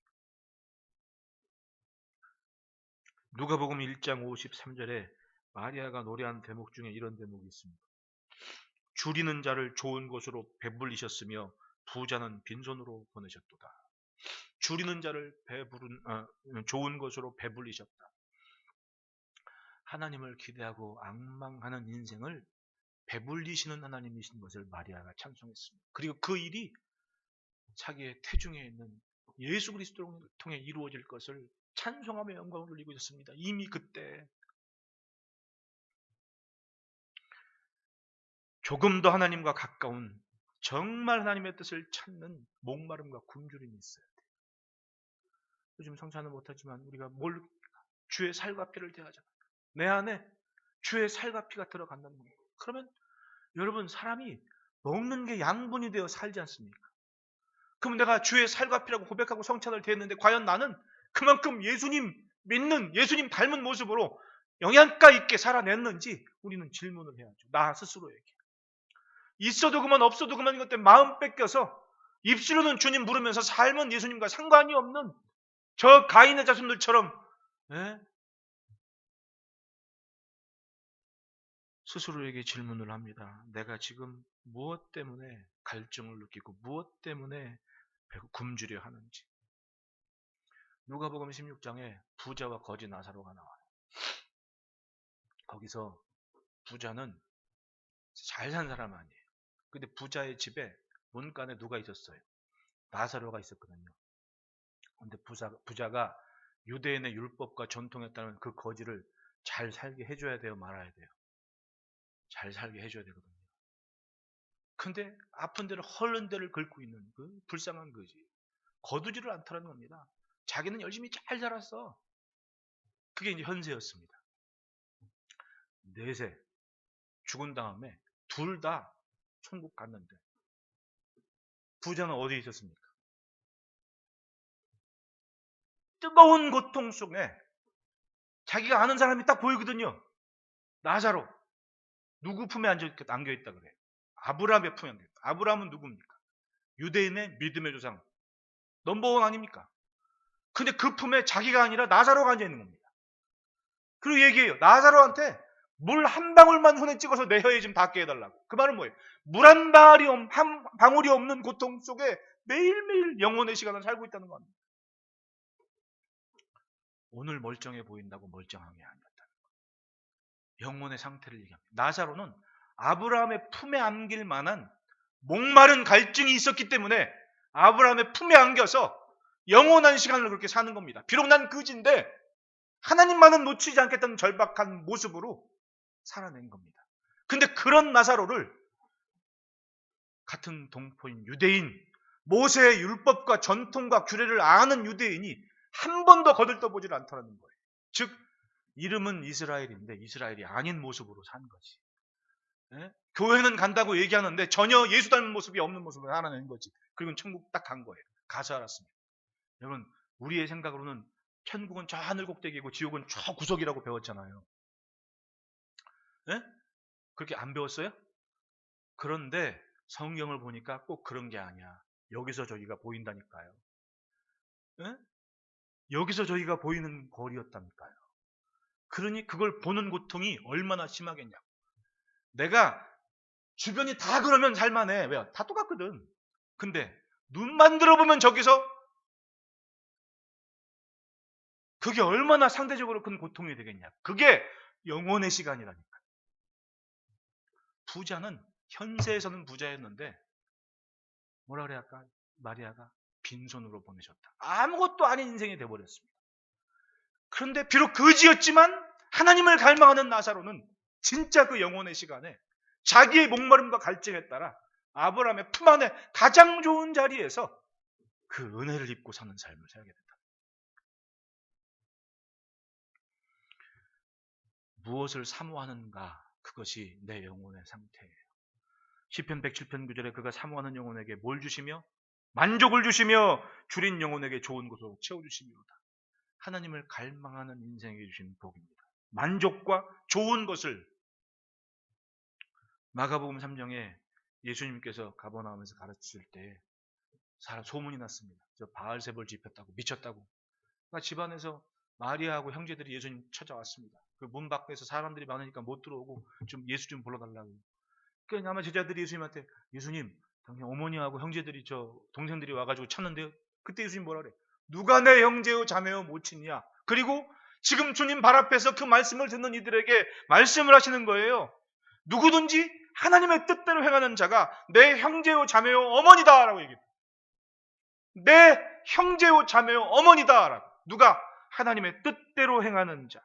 누가복음 1장 53절에 마리아가 노래한 대목 중에 이런 대목이 있습니다. 줄이는 자를 좋은 곳으로 배불리셨으며 부자는 빈손으로 보내셨도다. 줄이는 자를 좋은 곳으로 배불리셨다. 하나님을 기대하고 앙망하는 인생을 배불리시는 하나님이신 것을 마리아가 찬송했습니다. 그리고 그 일이 자기의 태중에 있는 예수 그리스도를 통해 이루어질 것을 찬송하며 영광을 돌리고 있었습니다. 이미 그때 조금 더 하나님과 가까운, 정말 하나님의 뜻을 찾는 목마름과 굶주림이 있어야 돼요. 요즘 성찬은 못하지만 우리가 주의 살과 피를 대하잖아요. 내 안에 주의 살과 피가 들어간다는 거예요. 그러면 여러분, 사람이 먹는 게 양분이 되어 살지 않습니까? 그럼 내가 주의 살과 피라고 고백하고 성찬을 대했는데 과연 나는 그만큼 예수님 믿는, 예수님 닮은 모습으로 영양가 있게 살아냈는지 우리는 질문을 해야죠. 나 스스로에게. 있어도 그만 없어도 그만인 것 때문에 마음 뺏겨서 입술로는 주님 부르면서 삶은 예수님과 상관이 없는 저 가인의 자손들처럼 스스로에게 질문을 합니다. 내가 지금 무엇 때문에 갈증을 느끼고 무엇 때문에 굶주려 하는지. 누가복음 16장에 부자와 거지 나사로가 나와요. 거기서 부자는 잘 산 사람 아니에요. 근데 부자의 집에 문간에 누가 있었어요? 나사로가 있었거든요. 근데 부자가 유대인의 율법과 전통에 따른 그 거지를 잘 살게 해줘야 돼요, 말아야 돼요? 잘 살게 해줘야 되거든요. 근데 아픈 데를 헐른 데를 긁고 있는 그 불쌍한 거지. 거두지를 않더라는 겁니다. 자기는 열심히 잘 살았어. 그게 이제 현세였습니다. 넷에 죽은 다음에 둘 다 천국 갔는데 부자는 어디에 있었습니까? 뜨거운 고통 속에 자기가 아는 사람이 딱 보이거든요. 나사로. 누구 품에 안겨있다 그래요? 아브라함의 품에 안겨있다. 아브라함은 누굽니까? 유대인의 믿음의 조상. 넘버원 아닙니까? 근데 그 품에 자기가 아니라 나사로가 앉아있는 겁니다. 그리고 얘기해요. 나사로한테 물 한 방울만 손에 찍어서 내 혀에 좀 닿게 해달라고. 그 말은 뭐예요? 물 한 방울이 없는 고통 속에 매일매일 영혼의 시간을 살고 있다는 겁니다. 오늘 멀쩡해 보인다고 멀쩡한 게 아니었다는 거예요. 영혼의 상태를 얘기합니다. 나사로는 아브라함의 품에 안길 만한 목마른 갈증이 있었기 때문에 아브라함의 품에 안겨서 영원한 시간을 그렇게 사는 겁니다. 비록 난 그지인데 하나님만은 놓치지 않겠다는 절박한 모습으로 살아낸 겁니다. 근데 그런 나사로를 같은 동포인 유대인, 모세의 율법과 전통과 규례를 아는 유대인이 한 번도 거들떠보질 않더라는 거예요. 즉 이름은 이스라엘인데 이스라엘이 아닌 모습으로 산 거지. 교회는 간다고 얘기하는데 전혀 예수 닮은 모습이 없는 모습을 살아낸 거지. 그리고 천국 딱 간 거예요. 가서 알았습니다. 여러분, 우리의 생각으로는 천국은 저 하늘 꼭대기고 지옥은 저 구석이라고 배웠잖아요. 그렇게 안 배웠어요? 그런데 성경을 보니까 꼭 그런 게 아니야. 여기서 저기가 보인다니까요. 여기서 저기가 보이는 거리였다니까요. 그러니 그걸 보는 고통이 얼마나 심하겠냐. 내가 주변이 다 그러면 살만해. 왜? 다 똑같거든. 근데 눈만 들어보면 저기서 그게 얼마나 상대적으로 큰 고통이 되겠냐. 그게 영혼의 시간이라니까. 부자는 현세에서는 부자였는데 뭐라 그래야 할까? 마리아가 빈손으로 보내셨다. 아무것도 아닌 인생이 돼버렸습니다. 그런데 비록 거지였지만 하나님을 갈망하는 나사로는 진짜 그 영혼의 시간에 자기의 목마름과 갈증에 따라 아브라함의 품 안에 가장 좋은 자리에서 그 은혜를 입고 사는 삶을 살게 된다. 무엇을 사모하는가? 그것이 내 영혼의 상태예요. 시편 107편 9절에 그가 사모하는 영혼에게 뭘 주시며 만족을 주시며 줄인 영혼에게 좋은 것으로 채워주시미로다. 하나님을 갈망하는 인생에게 주시는 복입니다. 만족과 좋은 것을. 마가복음 3장에 예수님께서 가버나움에서 가르치실 때 소문이 났습니다. 저 바알세볼 집혔다고, 미쳤다고. 그러니까 집안에서 마리아하고 형제들이 예수님 찾아왔습니다. 그 문 밖에서 사람들이 많으니까 못 들어오고 예수 좀 불러달라고. 그러니까 아마 제자들이 예수님한테, 예수님, 당신 어머니하고 형제들이 동생들이 와가지고 찾는데요. 그때 예수님 뭐라 그래? 누가 내 형제요 자매요 모친이야. 그리고 지금 주님 발 앞에서 그 말씀을 듣는 이들에게 말씀을 하시는 거예요. 누구든지 하나님의 뜻대로 행하는 자가 내 형제요 자매요 어머니다라고 얘기해요. 내 형제요 자매요 어머니다라고. 누가? 하나님의 뜻대로 행하는 자.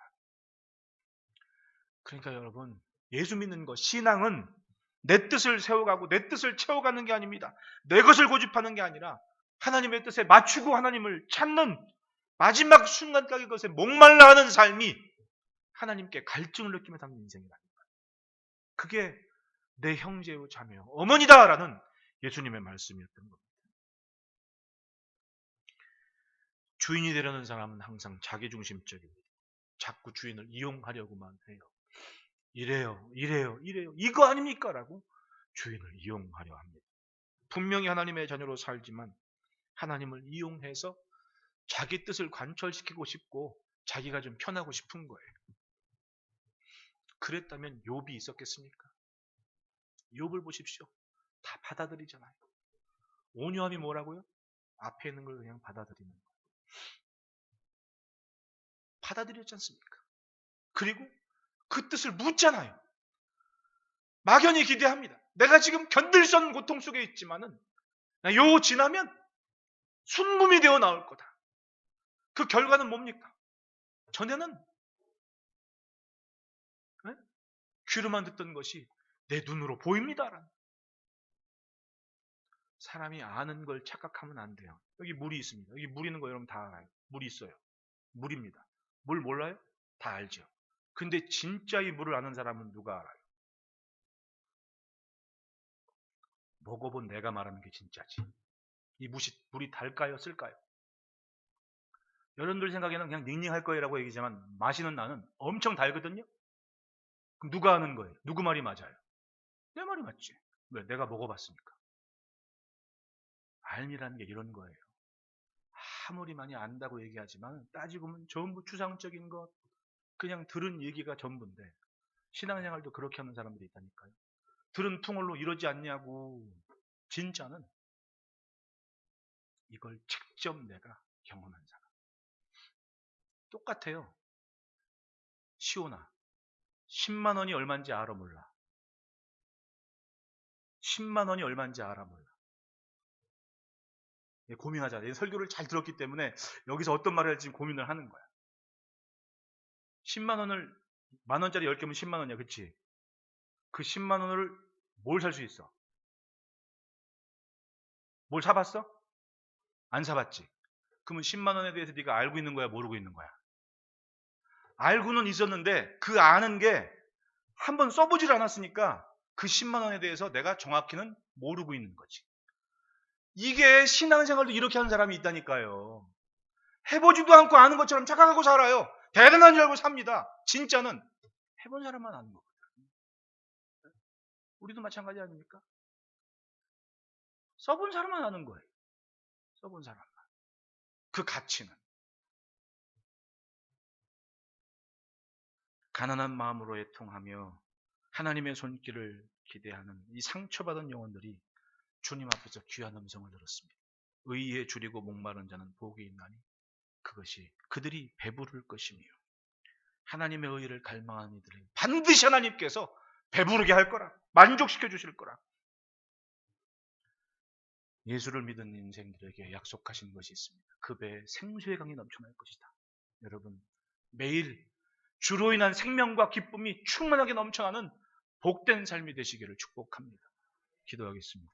그러니까 여러분, 예수 믿는 것, 신앙은 내 뜻을 세워가고 내 뜻을 채워가는 게 아닙니다. 내 것을 고집하는 게 아니라 하나님의 뜻에 맞추고 하나님을 찾는 마지막 순간까지 그것에 목말라 하는 삶이 하나님께 갈증을 느끼며 사는 인생이라는 거예요. 그게 내 형제요 자매요 어머니다라는 예수님의 말씀이었던 겁니다. 주인이 되려는 사람은 항상 자기중심적입니다. 자꾸 주인을 이용하려고만 해요. 이래요. 이거 아닙니까? 라고 주인을 이용하려 합니다. 분명히 하나님의 자녀로 살지만 하나님을 이용해서 자기 뜻을 관철시키고 싶고 자기가 좀 편하고 싶은 거예요. 그랬다면 욥이 있었겠습니까? 욥을 보십시오. 다 받아들이잖아요. 온유함이 뭐라고요? 앞에 있는 걸 그냥 받아들이는 거예요. 받아들였지 않습니까? 그리고 그 뜻을 묻잖아요. 막연히 기대합니다. 내가 지금 견딜 수 없는 고통 속에 있지만은 요 지나면 순금이 되어 나올 거다. 그 결과는 뭡니까? 전에는 귀로만 듣던 것이 내 눈으로 보입니다라는. 사람이 아는 걸 착각하면 안 돼요. 여기 물이 있습니다. 여기 물 있는 거 여러분 다 알아요. 물이 있어요. 물입니다. 물 몰라요? 다 알죠. 근데 진짜 이 물을 아는 사람은 누가 알아요? 먹어본 내가 말하는 게 진짜지. 이 물이 달까요? 쓸까요? 여러분들 생각에는 그냥 닝닝할 거라고 얘기지만 마시는 나는 엄청 달거든요. 그럼 누가 아는 거예요? 누구 말이 맞아요? 내 말이 맞지. 왜? 내가 먹어봤으니까. 알미라는 게 이런 거예요. 아무리 많이 안다고 얘기하지만 따지고 보면 전부 추상적인 것, 그냥 들은 얘기가 전부인데 신앙생활도 그렇게 하는 사람들이 있다니까요. 들은 풍월로 이러지 않냐고. 진짜는 이걸 직접 내가 경험한 사람. 똑같아요. 시오나 10만 원이 얼마인지 알아 몰라. 10만 원이 얼마인지 알아 몰라. 고민하자. 얘 설교를 잘 들었기 때문에 여기서 어떤 말을 할지 고민을 하는 거야. 10만 원을 만 원짜리 10개면 10만 원이야. 그치? 그 10만 원을 뭘 살 수 있어? 뭘 사봤어? 안 사봤지? 그러면 10만 원에 대해서 네가 알고 있는 거야? 모르고 있는 거야? 알고는 있었는데 그 아는 게 한번 써보질 않았으니까 그 10만 원에 대해서 내가 정확히는 모르고 있는 거지. 이게 신앙생활도 이렇게 하는 사람이 있다니까요. 해보지도 않고 아는 것처럼 착각하고 살아요. 대단한 줄 알고 삽니다. 진짜는 해본 사람만 아는 거거든요. 우리도 마찬가지 아닙니까? 써본 사람만 아는 거예요. 써본 사람만. 그 가치는. 가난한 마음으로 애통하며 하나님의 손길을 기대하는 이 상처받은 영혼들이 주님 앞에서 귀한 음성을 들었습니다. 의에 줄이고 목마른 자는 복이 있나니 그것이 그들이 배부를 것이며 하나님의 의를 갈망하는 이들은 반드시 하나님께서 배부르게 할 거라. 만족시켜 주실 거라. 예수를 믿은 인생들에게 약속하신 것이 있습니다. 그 배에 생수의 강이 넘쳐날 것이다. 여러분, 매일 주로 인한 생명과 기쁨이 충만하게 넘쳐나는 복된 삶이 되시기를 축복합니다. 기도하겠습니다.